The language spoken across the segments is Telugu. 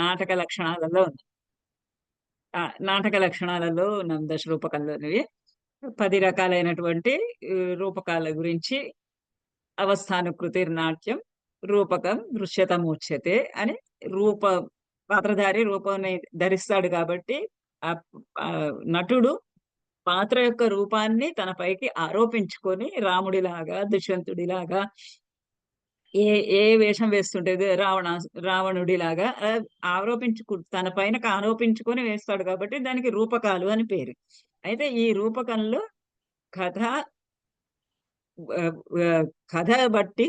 నాటక లక్షణాలలో నాటక లక్షణాలలో దశ రూపకంలోనివి 10 రకాలైనటువంటి రూపకాల గురించి అవస్థానుకృతిర్నాట్యం రూపకం దృశ్యతముచ్యతే అని రూప పాత్రధారి రూపాన్ని ధరిస్తాడు కాబట్టి ఆ ఆ నటుడు పాత్ర యొక్క రూపాన్ని తన పైకి ఆరోపించుకొని రాముడిలాగా దుష్యంతుడిలాగా ఏ ఏ వేషం వేస్తుంటేది రావణుడిలాగా తన పైన ఆరోపించుకొని వేస్తాడు కాబట్టి దానికి రూపకాలు అని పేరు. అయితే ఈ రూపకంలో కథ కథ బట్టి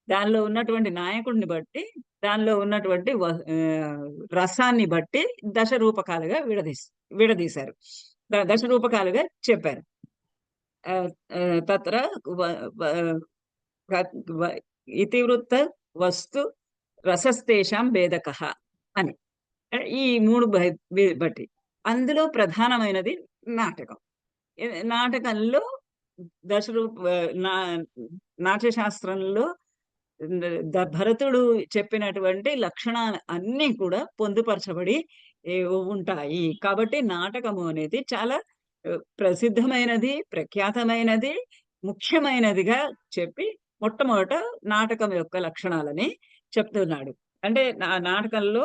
దానిలో ఉన్నటువంటి నాయకుడిని బట్టి దానిలో ఉన్నటువంటి రసాన్ని బట్టి దశ రూపకాలుగా విడదీశారు, దశ రూపకాలుగా చెప్పారు. తత్ర ఇతివృత్త వస్తు రసస్తేషాం భేదకః అని ఈ 3 బట్టి అందులో ప్రధానమైనది నాటకం. నాటకంలో నాట్యశాస్త్రంలో భరతుడు చెప్పినటువంటి లక్షణాలు అన్నీ కూడా పొందుపరచబడి ఉంటాయి. కాబట్టి నాటకము అనేది చాలా ప్రసిద్ధమైనది, ప్రఖ్యాతమైనది, ముఖ్యమైనదిగా చెప్పి మొట్టమొదట నాటకం యొక్క లక్షణాలని చెప్తున్నాడు. అంటే నాటకంలో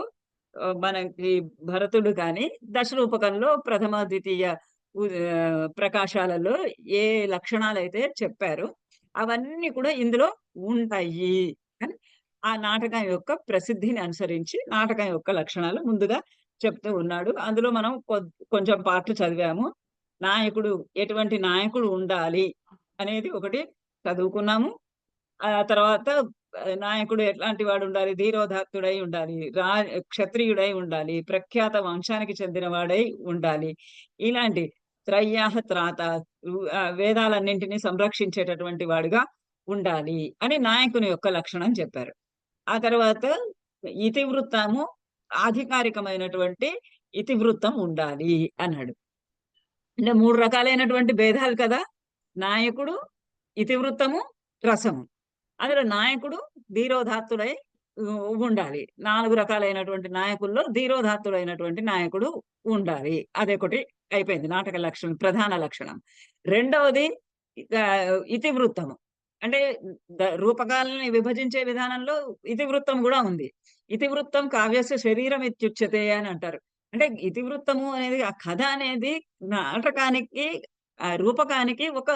మనకి భరతుడు కానీ దశరూపకంలో ప్రథమ ద్వితీయ ప్రకాశాలలో ఏ లక్షణాలైతే చెప్పారో అవన్నీ కూడా ఇందులో ఉంటాయి అని ఆ నాటకం యొక్క ప్రసిద్ధిని అనుసరించి నాటకం యొక్క లక్షణాలు ముందుగా చెప్తూ ఉన్నాడు. అందులో మనం కొంచెం పాటలు చదివాము. నాయకుడు ఎటువంటి నాయకుడు ఉండాలి అనేది ఒకటి చదువుకున్నాము. ఆ తర్వాత నాయకుడు ఎట్లాంటి వాడు ఉండాలి, ధీరోదాత్తుడై ఉండాలి, క్షత్రియుడై ఉండాలి, ప్రఖ్యాత వంశానికి చెందిన వాడై ఉండాలి, ఇలాంటి త్రయ్యాహ త్రాత వేదాలన్నింటినీ సంరక్షించేటటువంటి వాడుగా ఉండాలి అని నాయకుని యొక్క లక్షణం చెప్పారు. ఆ తర్వాత ఇతివృత్తము ఆధికారికమైనటువంటి ఇతివృత్తం ఉండాలి అన్నాడు. అంటే 3 రకాలైనటువంటి భేదాలు కదా, నాయకుడు, ఇతివృత్తము, రసము. అందులో నాయకుడు ధీరోదాత్తుడై ఉండాలి. 4 రకాలైనటువంటి నాయకుల్లో ధీరోదాత్తుడైనటువంటి నాయకుడు ఉండాలి. అదొకటి అయిపోయింది నాటక లక్షణం, ప్రధాన లక్షణం. రెండవది ఇతివృత్తము. అంటే రూపకాలని విభజించే విధానంలో ఇతివృత్తం కూడా ఉంది. ఇతివృత్తం కావ్యస్య శరీరం ఇత్యుచ్యతే అని అంటారు. అంటే ఇతివృత్తము అనేది ఆ కథ అనేది నాటకానికి రూపకానికి ఒక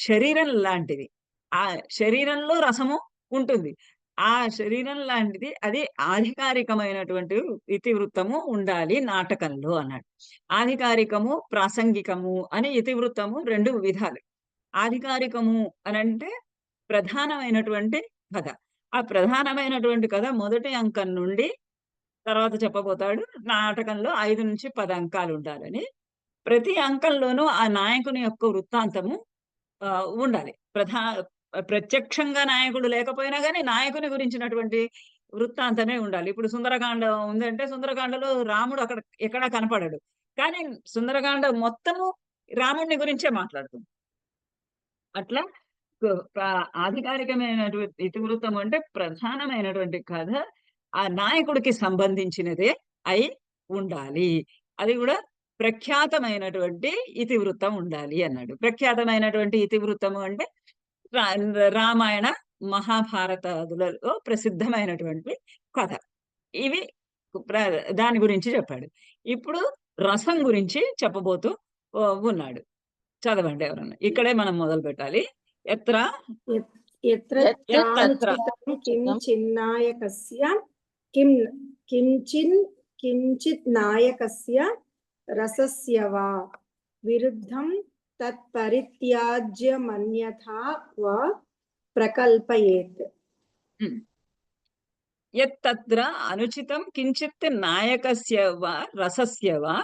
శరీరం లాంటిది. ఆ శరీరంలో రసము ఉంటుంది. ఆ శరీరం లాంటిది అది ఆధికారికమైనటువంటి ఇతివృత్తము ఉండాలి నాటకంలో అన్నాడు. ఆధికారికము, ప్రాసంగికము అని ఇతివృత్తము 2 విధాలు. ఆధికారికము అనంటే ప్రధానమైనటువంటి కథ. ఆ ప్రధానమైనటువంటి కథ మొదటి అంకం నుండి తర్వాత చెప్పబోతాడు. నాటకంలో 5-10 అంకాలు ఉండాలని. ప్రతి అంకంలోనూ ఆ నాయకుని యొక్క వృత్తాంతము ఉండాలి. ప్రత్యక్షంగా నాయకుడు లేకపోయినా గానీ నాయకుని గురించినటువంటి వృత్తాంతమే ఉండాలి. ఇప్పుడు సుందరకాండ ఉందంటే సుందరకాండలో రాముడు అక్కడ ఎక్కడా కనపడడు. కానీ సుందరకాండ మొత్తము రాముడిని గురించే మాట్లాడుతుంది. అట్లా ఆధికారికమైనటువంటి ఇతివృత్తం అంటే ప్రధానమైనటువంటి కథ ఆ నాయకుడికి సంబంధించినదే అయి ఉండాలి. అది కూడా ప్రఖ్యాతమైనటువంటి ఇతివృత్తం ఉండాలి అన్నాడు. ప్రఖ్యాతమైనటువంటి ఇతివృత్తము అంటే రామాయణ మహాభారతాదులలో ప్రసిద్ధమైనటువంటి కథ. ఇవి దాని గురించి చెప్పాడు. ఇప్పుడు రసం గురించి చెప్పబోతూ ఉన్నాడు. చదవండి ఎవరన్నా. ఇక్కడే మనం మొదలు పెట్టాలి. ఎత్ర కించిత్ నాయకస్య రసస్య వా విరుద్ధం తత్పరిత్యాజ్యమన్యథా వా ప్రకల్పయేత్. యత్తత్ర అనుచితం కించిత్ నాయకస్య వా రసస్య వా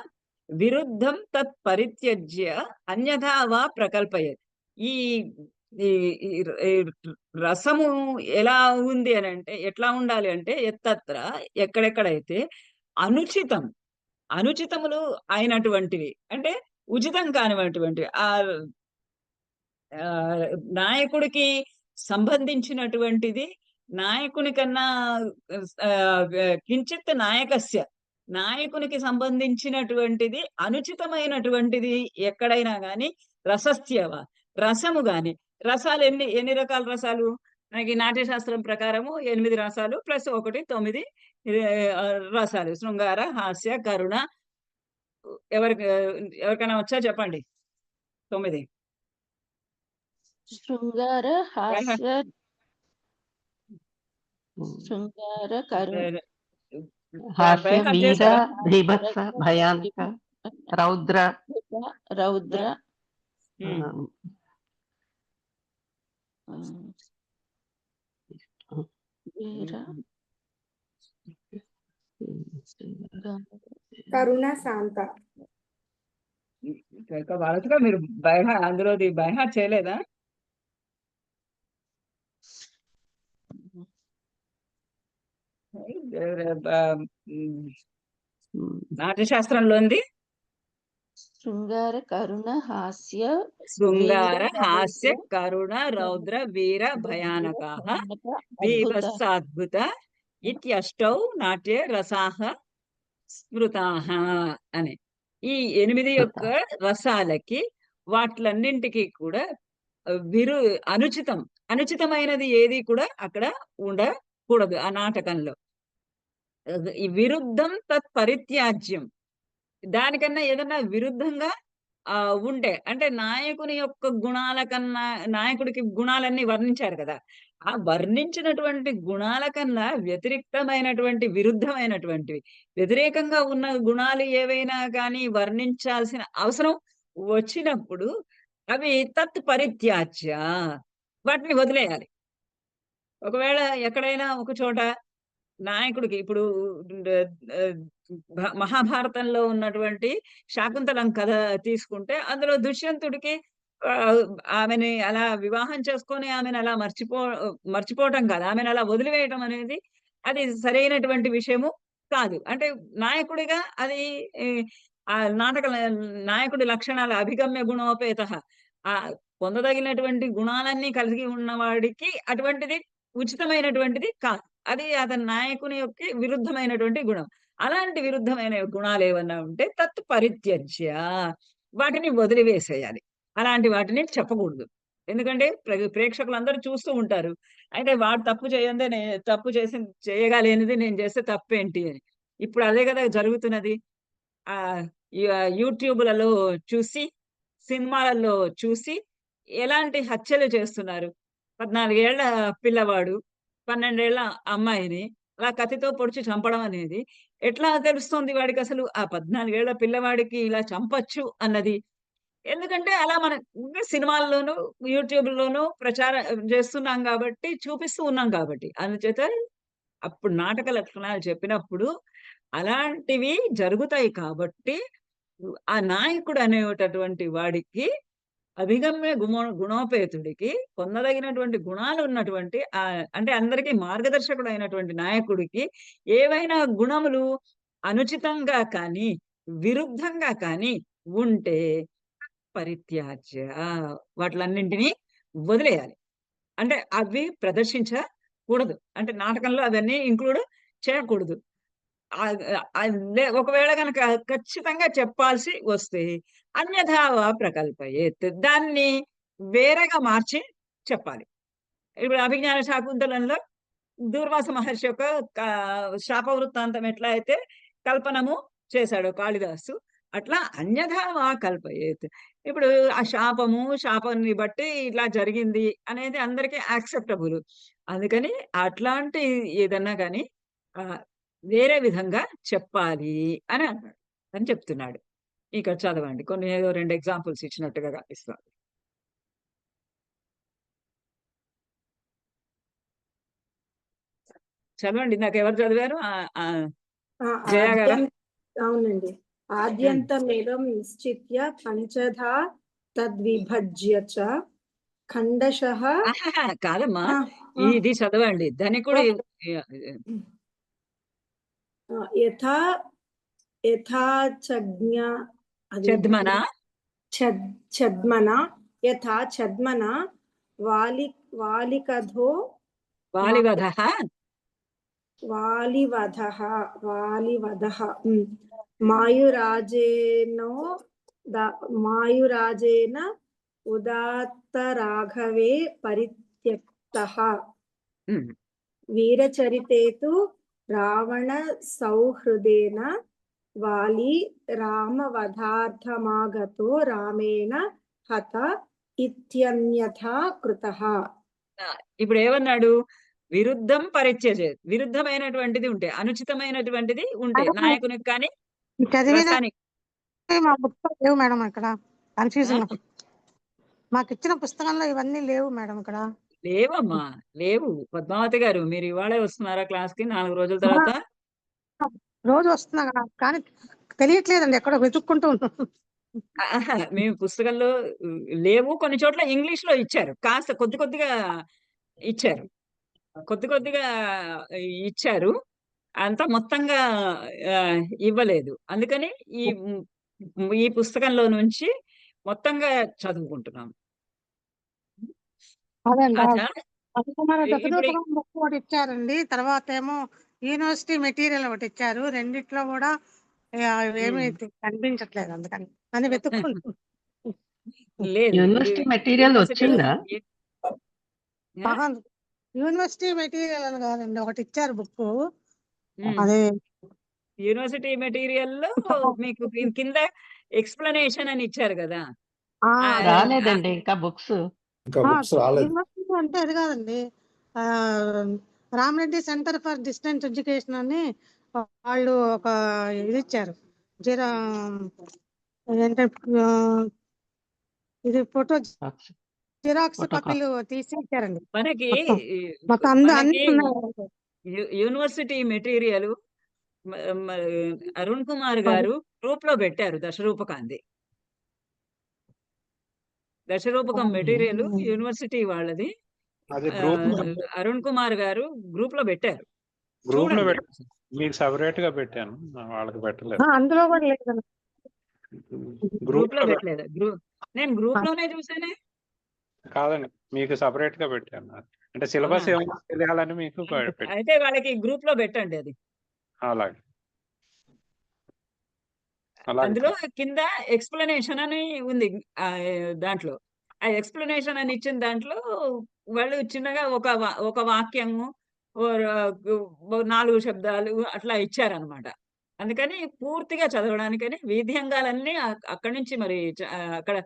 విరుద్ధం తత్ పరిత్యజ్య అన్యథా వా ప్రకల్పయేత్. ఈ రసము ఎలా ఉంది అని అంటే ఎట్లా ఉండాలి అంటే యత్తత్ర ఎక్కడెక్కడైతే అనుచితములు అయినటువంటివి అంటే ఉచితం కానివంటివి ఆ నాయకుడికి సంబంధించినటువంటిది నాయకుని కన్నా కించిత్ నాయకస్య, నాయకునికి సంబంధించినటువంటిది అనుచితమైనటువంటిది ఎక్కడైనా గాని రసస్యవ, రసము గాని. రసాలు ఎన్ని రకాల రసాలు? మనకి నాట్యశాస్త్రం ప్రకారము 8 రసాలు ప్లస్ 1 9 ఆ, రసాలు. శృంగార, హాస్య, కరుణ. ఎవరికి ఎవరికైనా వచ్చా చెప్పండి. 9. శృంగార, హాస్య, శృంగార, కరుణ, హాస్య, వీర, చేశారా? భీభత్స, భయానక, రౌద్ర, రౌద్ర, వీర, కరుణ, శాంత. వాళ్ళతో మీరు అందులోది బైహార్ట్ చేయలేదా? నాట్యశాస్త్రంలోంది శృంగార, కరుణ, హాస్య, శృంగార, వీర, హాస్య, రౌద్ర, కరుణ, రౌద్ర, వీర, భయానకాః, బీభత్స, అద్భుత ఇత్యష్టౌ నాట్య రసాః స్మృతాః అని. ఈ 8 యొక్క రసాలకి వాటిలన్నింటికి కూడా అనుచితమైనది ఏది కూడా అక్కడ ఉండకూడదు ఆ నాటకంలో. ఈ విరుద్ధం తత్ పరిత్యాజ్యం, దానికన్నా ఏదన్నా విరుద్ధంగా ఉంటే, అంటే నాయకుని యొక్క గుణాల కన్నా, నాయకుడికి గుణాలన్నీ వర్ణించారు కదా, ఆ వర్ణించినటువంటి గుణాల కన్నా వ్యతిరిక్తమైనటువంటి, విరుద్ధమైనటువంటివి, వ్యతిరేకంగా ఉన్న గుణాలు ఏవైనా కానీ వర్ణించాల్సిన అవసరం వచ్చినప్పుడు అవి తత్ పరిత్యాజ్య, వాటిని వదిలేయాలి. ఒకవేళ ఎక్కడైనా ఒక చోట నాయకుడికి, ఇప్పుడు మహాభారతంలో ఉన్నటువంటి శాకుంతలం కథ తీసుకుంటే, అందులో దుష్యంతుడికి ఆమెని అలా వివాహం చేసుకొని ఆమెను అలా మర్చిపోవటం కాదు, ఆమెను అలా వదిలివేయటం అనేది అది సరైనటువంటి విషయము కాదు. అంటే నాయకుడిగా అది ఆ నాయకుడి లక్షణాలు అభిగమ్య గుణోపేత, ఆ పొందదగినటువంటి గుణాలన్నీ కలిగి ఉన్నవాడికి అటువంటిది ఉచితమైనటువంటిది కాదు. అది అతని నాయకుని యొక్క విరుద్ధమైనటువంటి గుణం. అలాంటి విరుద్ధమైన గుణాలు ఏమన్నా ఉంటే తత్ పరిత్యజ్య, వాటిని వదిలివేసేయాలి. అలాంటి వాటిని చెప్పకూడదు. ఎందుకంటే ప్రేక్షకులందరూ చూస్తూ ఉంటారు. అయితే వాడు తప్పు చేయగలేనిది నేను చేస్తే తప్పేంటి అని. ఇప్పుడు అదే కదా జరుగుతున్నది. ఆ యూట్యూబ్లలో చూసి, సినిమాలలో చూసి ఎలాంటి హత్యలు చేస్తున్నారు. 14 ఏళ్ల పిల్లవాడు 12 ఏళ్ల అమ్మాయిని అలా కత్తితో పొడిచి చంపడం అనేది ఎట్లా తెలుస్తుంది వాడికి అసలు? ఆ 14 ఏళ్ల పిల్లవాడికి ఇలా చంపొచ్చు అన్నది. ఎందుకంటే అలా మన సినిమాల్లోనూ, యూట్యూబ్‌లోనూ ప్రచారం చేస్తున్నాం కాబట్టి, చూపిస్తూ ఉన్నాం కాబట్టి. అందుచేత అప్పుడు నాటక లక్షణాలు చెప్పినప్పుడు అలాంటివి జరుగుతాయి కాబట్టి, ఆ నాయకుడు అనేటటువంటి వాడికి, అభిగమ్య గుణోపేతుడికి, పొందదగినటువంటి గుణాలు ఉన్నటువంటి అంటే అందరికీ మార్గదర్శకుడు అయినటువంటి నాయకుడికి ఏవైనా గుణములు అనుచితంగా కానీ, విరుద్ధంగా కానీ ఉంటే పరిత్యాజ్య, వాటిలన్నింటినీ వదిలేయాలి. అంటే అవి ప్రదర్శించకూడదు. అంటే నాటకంలో అవన్నీ ఇంక్లూడ్ చేయకూడదు. ఒకవేళ గనక ఖచ్చితంగా చెప్పాల్సి వస్తే అన్యథా వా ప్రకల్పయేత్, దాన్ని వేరేగా మార్చి చెప్పాలి. ఇప్పుడు అభిజ్ఞాన శాకుంతలంలో దూర్వాస మహర్షి యొక్క శాప వృత్తాంతం ఎట్లా అయితే కల్పనము చేశాడు కాళిదాసు, అట్లా అన్యథా వా కల్పయేత్. ఇప్పుడు ఆ శాపాన్ని బట్టి ఇట్లా జరిగింది అనేది అందరికీ యాక్సెప్టబుల్. అందుకని అట్లాంటి ఏదన్నా కానీ వేరే విధంగా చెప్పాలి అని అన్నాడు, అని చెప్తున్నాడు. ఇక్కడ చదవండి, కొన్ని ఏదో 2 ఎగ్జాంపుల్స్ ఇచ్చినట్టుగా కనిపిస్తుంది. చదవండి. నాకు ఎవరు చదివారు? జయ గారా? అవునండి. ఆద్యంతమేవం నిశ్చిత్య పంచధా తద్విభజ్య చ ఖండశః. కాదమ్మా, ఇది చదవండి. ధనికుడు ఛద్మన యథా ఛద్మన వాలికధో వాలివధః వాలివధః వాలివధః మాయురాజేనో మాయురాజేన ఉదాత్తరాఘవే పరిత్యక్తః ఉమ్. వీరచరితే తు రావణ సౌహృదేన వాలి రామవధార్థమాగతో రామేణ హత ఇత్యన్యథా కృతః. ఇప్పుడు ఏమన్నాడు? విరుద్ధం పరిత్యజేత్. విరుద్ధమైనటువంటిది ఉంటే, అనుచితమైనటువంటిది ఉంటే, నాయకునికి కానీ చదివిన రసానికి మా పుస్తకం లేవు మేడం ఇక్కడ. కన్ఫ్యూజన్ మాకు ఇచ్చిన పుస్తకంలో ఇవన్నీ లేవు మేడం ఇక్కడ. లేవమ్మా, లేవు. పద్మావతి గారు, మీరు ఇవాళే వస్తున్నారా క్లాస్ కి 4 రోజుల తర్వాత? రోజు వస్తున్నా కదా, కానీ తెలియట్లేదండి, ఎక్కడో వెతుక్కుంటూ ఉన్నాను. మేము పుస్తకంలో లేవు. కొన్ని చోట్ల ఇంగ్లీష్ లో ఇచ్చారు, కాస్త కొద్ది కొద్దిగా ఇచ్చారు, కొద్ది కొద్దిగా ఇచ్చారు, అంతా మొత్తంగా ఇవ్వలేదు. అందుకని ఈ పుస్తకంలో నుంచి మొత్తంగా చదువుకుంటున్నాం. అదండి అచ్చా, ఇప్పుడు ఒకటి ఇచ్చారండి, తర్వాత ఏమో యూనివర్సిటీ మెటీరియల్ ఒకటి ఇచ్చారు. రెండిట్లో కూడా ఏమీ కనిపించట్లేదు, అందుకని అని వెతుక్కుంటున్నాను. లేదు, యూనివర్సిటీ మెటీరియల్ వచ్చిందా? యూనివర్సిటీ మెటీరియల్ అని కాదండి, ఒకటి ఇచ్చారు బుక్. అదే యూనివర్సిటీ మెటీరియల్ లో మీకు కింద ఎక్స్ప్లెనేషన్ అని ఇచ్చారు కదా. రాలేదండి ఇంకా బుక్స్. యూనివర్సిటీ అంటే అది కాదండి, Rama Reddy centre for distance education అని వాళ్ళు ఒక ఇది ఇచ్చారు. ఏంటంటే ఇది ఫోటో జిరాక్స్ కాపీలు తీసి ఇచ్చారండి. మనకి యూనివర్సిటీ మెటీరియల్ అరుణ్ కుమార్ గారు గ్రూప్ లో పెట్టారు. దశరూపకం మెటీరియల్ యూనివర్సిటీ వాళ్ళది. అరుణ్ కుమార్ గారు గ్రూప్ లో పెట్టారు. మీకు సెపరేట్ గా పెట్టాను, వాళ్ళకి పెట్టలేదు. అందులో కూడా లేదు, గ్రూప్ లో పెట్టలేదు. నేను గ్రూప్ లోనే చూసానే. కాదండి, మీకు సెపరేట్ గా పెట్టాను. అంటే సిలబస్ ఏమో తెలియాలని మీకు అయితే వాళ్ళకి గ్రూప్ లో పెట్టండి అది. అలాగే అందులో కింద ఎక్స్ప్లెనేషన్ అని ఉంది. దాంట్లో ఆ ఎక్స్ప్లెనేషన్ అని ఇచ్చిన దాంట్లో వాళ్ళు చిన్నగా ఒక వాక్యము 4 శబ్దాలు అట్లా ఇచ్చారనమాట. అందుకని పూర్తిగా చదవడానికని వీధ్యంగాలన్నీ అక్కడి నుంచి మరి అక్కడ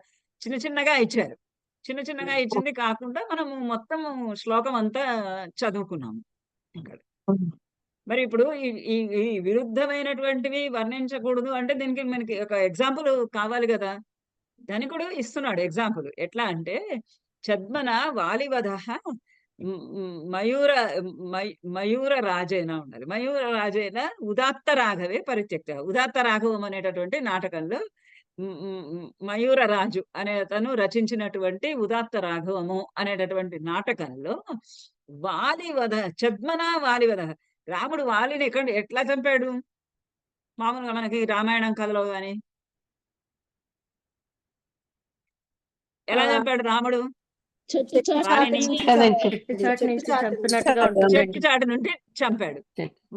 చిన్న చిన్నగా ఇచ్చారు. చిన్న చిన్నగా ఇచ్చింది కాకుండా మనము మొత్తం శ్లోకం అంతా చదువుకున్నాము ఇక్కడ. మరి ఇప్పుడు ఈ విరుద్ధమైనటువంటివి వర్ణించకూడదు అంటే దీనికి మనకి ఒక ఎగ్జాంపుల్ కావాలి కదా. ధనికుడు ఇస్తున్నాడు ఎగ్జాంపుల్. ఎట్లా అంటే ఛద్మన వాలివధః మయూర రాజేన ఉండాలి. మయూర రాజేన ఉదాత్త రాఘవే పరిత్యక్త. ఉదాత్త రాఘవం అనేటటువంటి నాటకంలో మయూర రాజు అనే అతను రచించినటువంటి ఉదాత్త రాఘవము అనేటటువంటి నాటకంలో వాలివధ ఛద్మన వాలివధ, రాముడు వాలిని ఎట్లా చంపాడు? మామూలుగా మనకి రామాయణం కథలో గాని ఎలా చంపాడు రాముడు? చెట్టు చాటు నుండి చంపాడు.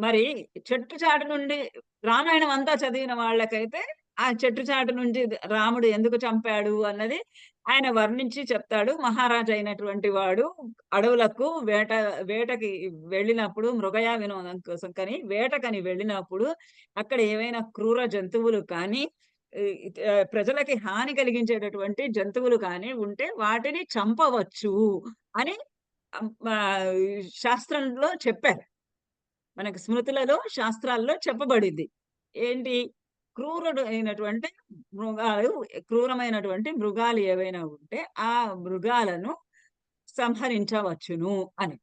మరి చెట్టు చాటు నుండి రామాయణం అంతా చదివిన వాళ్ళకైతే ఆ చెట్టు చాటు నుంచి రాముడు ఎందుకు చంపాడు అన్నది ఆయన వర్ణించి చెప్తాడు. మహారాజు అయినటువంటి వాడు అడవులకు వేటకి వెళ్ళినప్పుడు, మృగయా వినోదం కోసం కానీ వేటకని వెళ్ళినప్పుడు అక్కడ ఏవైనా క్రూర జంతువులు కానీ ప్రజలకి హాని కలిగించేటటువంటి జంతువులు కానీ ఉంటే వాటిని చంపవచ్చు అని శాస్త్రంలో చెప్పారు. మనకి స్మృతులలో శాస్త్రాల్లో చెప్పబడింది. ఏంటి? క్రూరమైనటువంటి మృగాలు ఏవైనా ఉంటే ఆ మృగాలను సంహరించవచ్చును అని.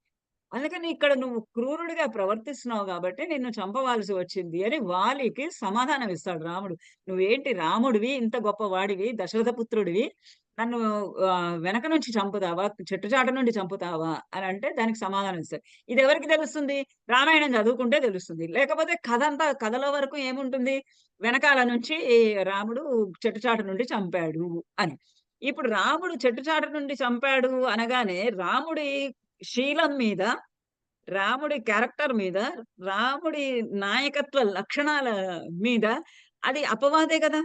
అందుకని ఇక్కడ నువ్వు క్రూరుడిగా ప్రవర్తిస్తున్నావు కాబట్టి నిన్ను చంపవలసి వచ్చింది అని వాలికి సమాధానం ఇస్తాడు రాముడు. నువ్వేంటి రాముడివి, ఇంత గొప్ప వాడివి, దశరథ పుత్రుడివి, నన్ను వెనక నుంచి చంపుతావా, చెట్టుచాట నుండి చంపుతావా అని అంటే దానికి సమాధానం ఇస్తాడు. ఇది ఎవరికి తెలుస్తుంది? రామాయణం చదువుకుంటే తెలుస్తుంది. లేకపోతే కథలో వరకు ఏముంటుంది? వెనకాల నుంచి రాముడు చెట్టుచాట నుండి చంపాడు అని. ఇప్పుడు రాముడు చెట్టుచాట నుండి చంపాడు అనగానే రాముడి శీలం మీద రాముడి క్యారెక్టర్ మీద, రాముడి నాయకత్వ లక్షణాల మీద అది అపవాదే కదా!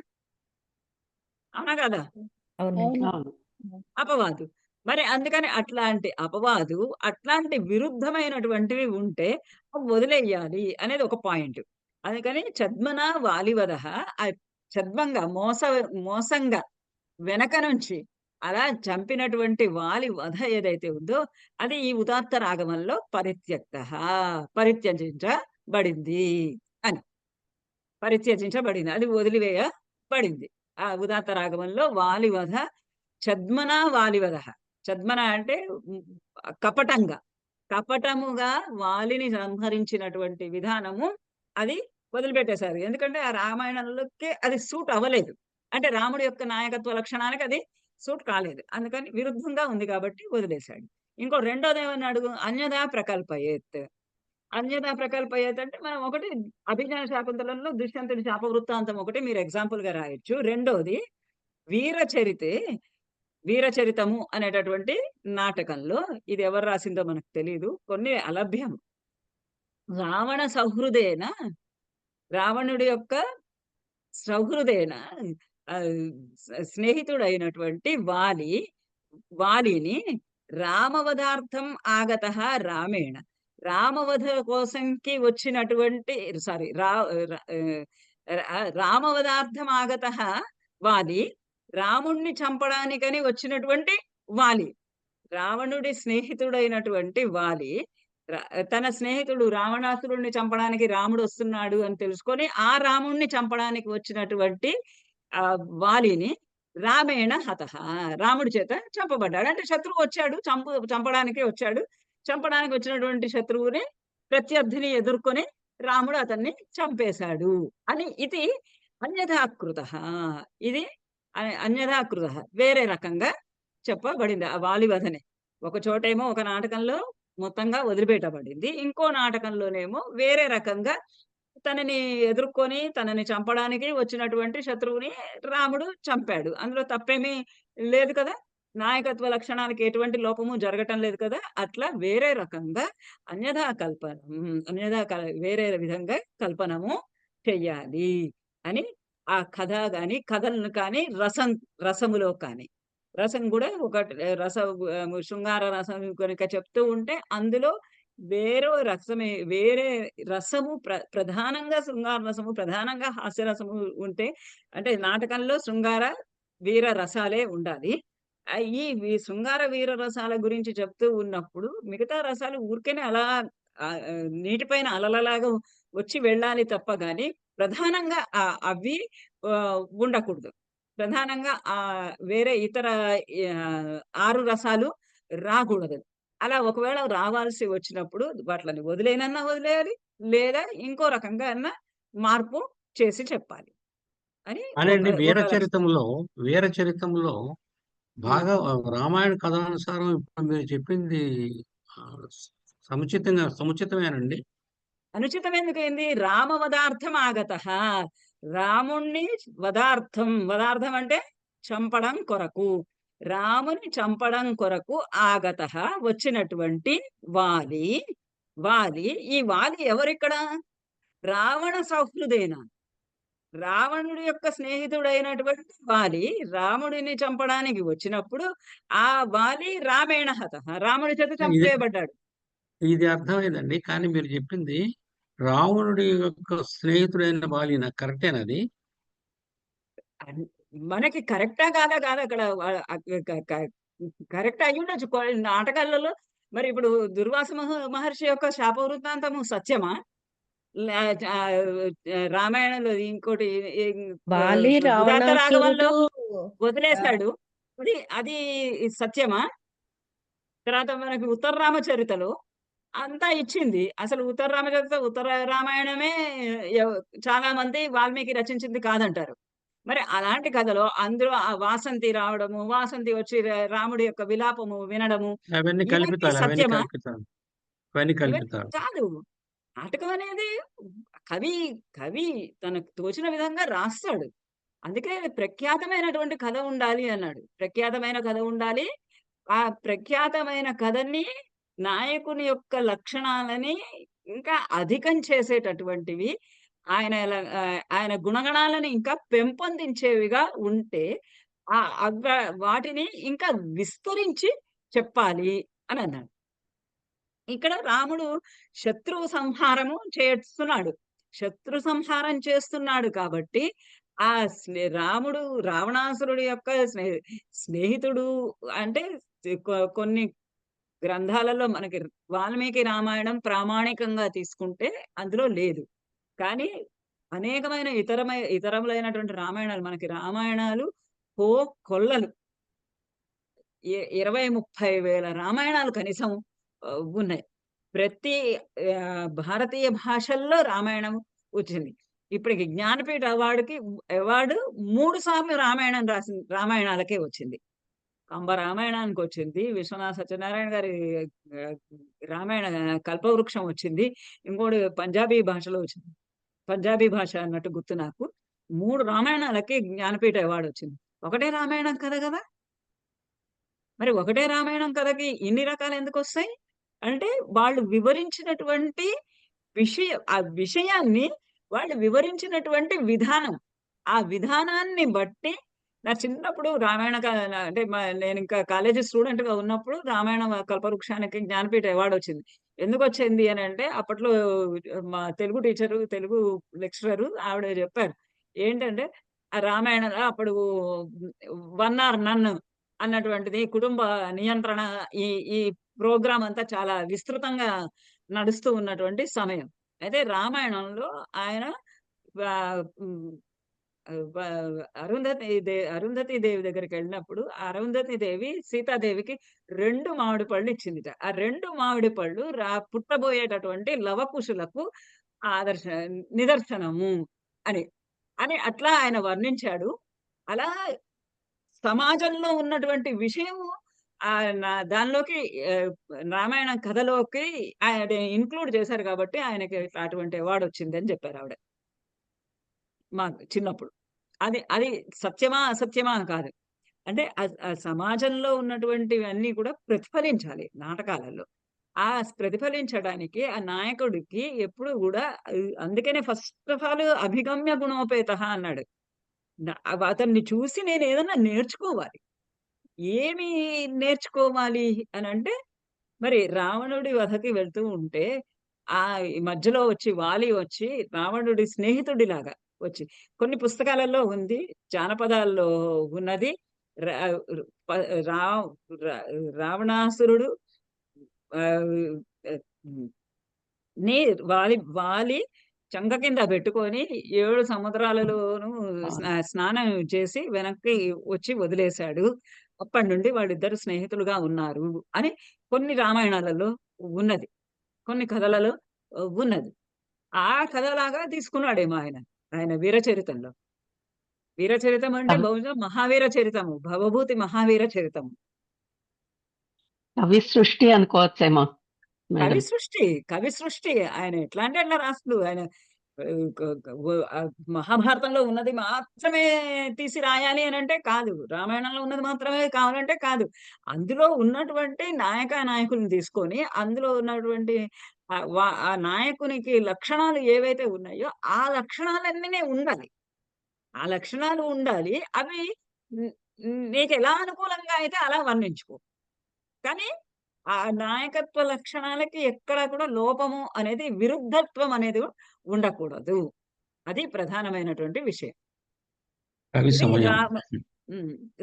అవునా కదా? అవునండి. అవును. అపవాదు. మరి అందుకని అట్లాంటి అపవాదు, అట్లాంటి విరుద్ధమైనటువంటివి ఉంటే అవి వదిలేయాలి అనేది ఒక పాయింట్. అందుకని ఛద్మన వాలివదః ఛద్మంగా మోసంగా వెనక నుంచి అలా చంపినటువంటి వాలి వధ ఏదైతే ఉందో అది ఈ ఉదాత్త రాగమంలో పరిత్యజించబడింది అని. పరిత్యజించబడింది. అది వదిలివేయబడింది. ఆ ఉదాత్త రాగమంలో వాలి వధ ఛద్మన వాలివదః. ఛద్మన అంటే కపటంగా, కపటముగా వాలిని సంహరించినటువంటి విధానము అది వదిలిపెట్టేశారు. ఎందుకంటే ఆ రామాయణంలోకి అది సూట్ అవ్వలేదు. అంటే రాముడి యొక్క నాయకత్వ లక్షణానికి అది సూట్ కాలేదు. అందుకని విరుద్ధంగా ఉంది కాబట్టి వదిలేశాడు. ఇంకో రెండోదేమన్నాడు? అన్యథా ప్రకల్పయేత్. అన్యథా ప్రకల్పయేత్ అంటే మనం ఒకటి అభిజ్ఞాన శాకుంతలంలో దుష్యంతుడి శాపవృత్తాంతం ఒకటి మీరు ఎగ్జాంపుల్‌గా రాయొచ్చు. రెండోది వీరచరితము అనేటటువంటి నాటకంలో ఇది ఎవరు రాసిందో మనకు తెలీదు. కొన్ని అలభ్యం. రావణ సౌహృదేన, రావణుడి యొక్క సౌహృదేన స్నేహితుడైనటువంటి వాలిని రామవధార్థం ఆగతః రామేణ. రామవధ కోసంకి వచ్చినటువంటి రామవధార్థం ఆగతః వాలి, రాముణ్ణి చంపడానికని వచ్చినటువంటి వాలి. రావణుడి స్నేహితుడైనటువంటి వాలి తన స్నేహితుడు రావణాసురుడిని చంపడానికి రాముడు వస్తున్నాడు అని తెలుసుకొని ఆ రాముణ్ణి చంపడానికి వచ్చినటువంటి వాలిని రామేణ హతః, రాముడి చేత చంపబడ్డాడు. అంటే శత్రువు వచ్చాడు, చంపడానికి వచ్చాడు. చంపడానికి వచ్చినటువంటి శత్రువుని, ప్రత్యర్థిని ఎదుర్కొని రాముడు అతన్ని చంపేశాడు అని ఇది అన్యథాకృతః. ఇది అన్యథాకృతః వేరే రకంగా చెప్పబడింది ఆ వాలివధనే. ఒక చోటేమో ఒక నాటకంలో మొత్తంగా వదిలిపెట్టబడింది. ఇంకో నాటకంలోనేమో వేరే రకంగా తనని ఎదుర్కొని తనని చంపడానికి వచ్చినటువంటి శత్రువుని రాముడు చంపాడు. అందులో తప్పేమీ లేదు కదా! నాయకత్వ లక్షణానికి ఎటువంటి లోపము జరగటం లేదు కదా! అట్లా వేరే రకంగా వేరే విధంగా కల్పనము చెయ్యాలి అని ఆ కథ గాని, కథలను కానీ రసములో కానీ. రసం కూడా ఒకటి శృంగార రసం కనుక చెప్తూ ఉంటే అందులో వేరే రసము ప్రధానంగా శృంగార రసము, ప్రధానంగా హాస్యరసము ఉంటే అంటే నాటకంలో శృంగార వీర రసాలే ఉండాలి. ఈ శృంగార వీర రసాల గురించి చెప్తూ ఉన్నప్పుడు మిగతా రసాలు ఊరికేనే అలా నీటిపైన అలలలాగా వచ్చి వెళ్ళాలి తప్ప గాని ప్రధానంగా అవి ఉండకూడదు. ప్రధానంగా వేరే ఇతర 6 రసాలు రాకూడదు. అలా ఒకవేళ రావాల్సి వచ్చినప్పుడు వాటిని వదిలేయాలి. లేదా ఇంకో రకంగా అన్నా మార్పు చేసి చెప్పాలి అని అనండి. ఒక వీరచరితంలో బాగా రామాయణ కథానుసారం ఇప్పుడు మీరు చెప్పింది సముచితమేనండి. అనుచితం ఎందుకైంది? రామవధార్థం ఆగతః. రాముణ్ణి వధార్థం అంటే చంపడం కొరకు, రాముని చంపడం కొరకు ఆగతః వచ్చినటువంటి వాలి ఈ వాలి ఎవరిక్కడ? రావణ సౌహృదేన, రావణుడి యొక్క స్నేహితుడైనటువంటి వాలి రాముడిని చంపడానికి వచ్చినప్పుడు ఆ వాలి రామేణ హతః, రాముడి చేత చంపేయబడ్డాడు. ఇది అర్థమైందండి. కానీ మీరు చెప్పింది రావణుడి యొక్క స్నేహితుడైన వాలి నాకు కరెక్టేనది? మనకి కరెక్టా కాదా కాదు అక్కడ కరెక్ట్ అయి ఉండొచ్చు నాటకాలలో. మరి ఇప్పుడు దుర్వాస మహర్షి యొక్క శాపవృత్తాంతము సత్యమా? రామాయణంలో ఇంకోటి వాలి ఉదాత్త రాఘవంలో రావణాసురుడు వదిలేశాడు. అది సత్యమా? తర్వాత మనకి ఉత్తర రామచరితలో అంతా ఇచ్చింది. అసలు ఉత్తర రామాయణమే చాలా మంది వాల్మీకి రచించింది కాదంటారు. మరి అలాంటి కథలో అందులో ఆ వాసంతి రావడము, వాసంతి వచ్చి రాముడి యొక్క విలాపము వినడము అవన్నీ ఇవన్నీ సత్యమా? అవన్నీ ఇవన్నీ కల్పితాలు. కాదు. నాటకం అనేది కవి తనకు తోచిన విధంగా రాస్తాడు. అందుకే ప్రఖ్యాతమైనటువంటి కథ ఉండాలి అన్నాడు. ప్రఖ్యాతమైన కథ ఉండాలి. ఆ ప్రఖ్యాతమైన కథని నాయకుని యొక్క లక్షణాలని ఇంకా అధికం చేసేటటువంటివి, ఆయన గుణగణాలను ఇంకా పెంపొందించేవిగా ఉంటే వాటిని ఇంకా విస్తరించి చెప్పాలి అని అన్నాడు. ఇక్కడ రాముడు శత్రువు సంహారము చేస్తున్నాడు. శత్రు సంహారం చేస్తున్నాడు కాబట్టి ఆ రాముడు రావణాసురుడి యొక్క స్నేహితుడు అంటే కొన్ని గ్రంథాలలో మనకి వాల్మీకి రామాయణం ప్రామాణికంగా తీసుకుంటే అందులో లేదు. కానీ అనేకమైన ఇతరములైనటువంటి రామాయణాలు, మనకి రామాయణాలు కొల్లలు 20-30 వేల రామాయణాలు కనీసం ఉన్నాయి. ప్రతి భారతీయ భాషల్లో రామాయణం వచ్చింది. ఇప్పటికి జ్ఞానపీఠ అవార్డు 3 సార్లు రామాయణాలకే వచ్చింది. కంబ రామాయణానికి వచ్చింది, విశ్వనాథ సత్యనారాయణ గారి రామాయణ కల్పవృక్షం వచ్చింది, ఇంకోటి పంజాబీ భాషలో వచ్చింది. పంజాబీ భాష అన్నట్టు గుర్తు నాకు. 3 రామాయణాలకి జ్ఞానపీఠ అవార్డు వచ్చింది. ఒకటే రామాయణం కథ కదా. మరి ఒకటే రామాయణం కథకి ఇన్ని రకాలు ఎందుకు వస్తాయి అంటే వాళ్ళు వివరించినటువంటి ఆ విషయాన్ని వాళ్ళు వివరించినటువంటి విధానం, ఆ విధానాన్ని బట్టి నా చిన్నప్పుడు రామాయణ అంటే నేను ఇంకా కాలేజీ స్టూడెంట్ గా ఉన్నప్పుడు రామాయణ కల్పవృక్షానికి జ్ఞానపీఠ అవార్డు వచ్చింది. ఎందుకు వచ్చింది అని అంటే అప్పట్లో మా తెలుగు టీచరు, తెలుగు లెక్చరరు ఆవిడ చెప్పారు ఏంటంటే ఆ రామాయణంలో అప్పుడు 1 or none అన్నటువంటిది కుటుంబ నియంత్రణ ఈ ప్రోగ్రామ్ అంతా చాలా విస్తృతంగా నడుస్తూ ఉన్నటువంటి సమయం. అయితే రామాయణంలో ఆయన అరుంధతి దేవి దగ్గరికి వెళ్ళినప్పుడు అరుంధతి దేవి సీతాదేవికి 2 మామిడి పళ్ళు ఇచ్చిందిట. ఆ 2 మామిడి పళ్ళు పుట్టబోయేటటువంటి లవకుశులకు నిదర్శనము అని అట్లా ఆయన వర్ణించాడు. అలా సమాజంలో ఉన్నటువంటి విషయము దానిలోకి రామాయణ కథలోకి ఆయన ఇంక్లూడ్ చేశారు కాబట్టి ఆయనకి అటువంటి అవార్డు వచ్చింది అని చెప్పారు ఆవిడ మా చిన్నప్పుడు. అది సత్యమా అసత్యమా కాదు, అంటే ఆ సమాజంలో ఉన్నటువంటివన్నీ కూడా ప్రతిఫలించాలి నాటకాలలో. ఆ ప్రతిఫలించడానికి ఆ నాయకుడికి ఎప్పుడు కూడా అందుకనే ఫస్ట్ ఆఫ్ ఆల్ అభిగమ్య గుణోపేత అన్నాడు. అతన్ని చూసి నేను ఏదన్నా నేర్చుకోవాలి. ఏమి నేర్చుకోవాలి అని అంటే మరి రావణుడి వధకి వెళ్తూ ఉంటే మధ్యలో వచ్చి వాలి వచ్చి రావణుడి స్నేహితుడిలాగా వచ్చి కొన్ని పుస్తకాలలో ఉంది, జానపదాల్లో ఉన్నది. రావణాసురుడు వాలి చంక కింద పెట్టుకొని 7 సముద్రాలలోనూ స్నానం చేసి వెనక్కి వచ్చి వదిలేశాడు. అప్పటి నుండి వాళ్ళిద్దరు స్నేహితులుగా ఉన్నారు అని కొన్ని రామాయణాలలో ఉన్నది, కొన్ని కథలలో ఉన్నది. ఆ కథలాగా తీసుకున్నాడేమో ఆయన వీరచరితంలో. వీరచరితం అంటే బహుశా మహావీర చరితము, భవభూతి మహావీర చరితము. కవి సృష్టి అనుకోవచ్చేమో. కవి సృష్టి ఆయన ఎట్లా అంటే అట్లా రాస్తుడు. ఆయన మహాభారతంలో ఉన్నది మాత్రమే తీసి రాయాలి అని అంటే కాదు, రామాయణంలో ఉన్నది మాత్రమే కావాలంటే కాదు. అందులో ఉన్నటువంటి నాయకుల్ని తీసుకొని అందులో ఉన్నటువంటి ఆ నాయకునికి లక్షణాలు ఏవైతే ఉన్నాయో ఆ లక్షణాలన్నీ ఉండాలి. ఆ లక్షణాలు ఉండాలి. అవి నీకు ఎలా అనుకూలంగా అయితే అలా వర్ణించుకో. కానీ ఆ నాయకత్వ లక్షణాలకి ఎక్కడ కూడా లోపము అనేది, విరుద్ధత్వం అనేది ఉండకూడదు. అది ప్రధానమైనటువంటి విషయం.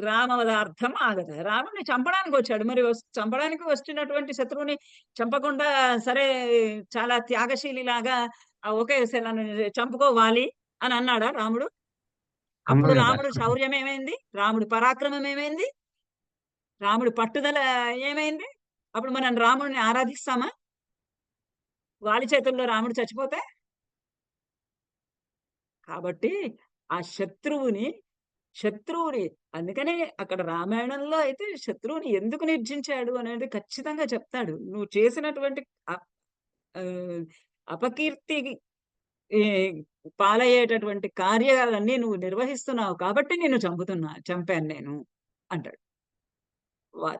రామవదార్థం ఆగత. రాముడిని చంపడానికి వచ్చాడు. మరి చంపడానికి వచ్చినటువంటి శత్రువుని చంపకుండా సరే చాలా త్యాగశీలిలాగా ఒకే చంపుకోవాలి అని అన్నాడా రాముడు? అప్పుడు రాముడు శౌర్యం ఏమైంది? రాముడి పరాక్రమం ఏమైంది? రాముడి పట్టుదల ఏమైంది? అప్పుడు మనం రాముడిని ఆరాధిస్తామా? వాలి చేతుల్లో రాముడు చచ్చిపోతే? కాబట్టి ఆ శత్రువుని అందుకనే అక్కడ రామాయణంలో అయితే శత్రువుని ఎందుకు నిర్జించాడు అనేది ఖచ్చితంగా చెప్తాడు. నువ్వు చేసినటువంటి అపకీర్తి పాలయ్యేటటువంటి కార్యాలన్నీ నువ్వు నిర్వహిస్తున్నావు కాబట్టి నేను చంపాను నేను అంటాడు.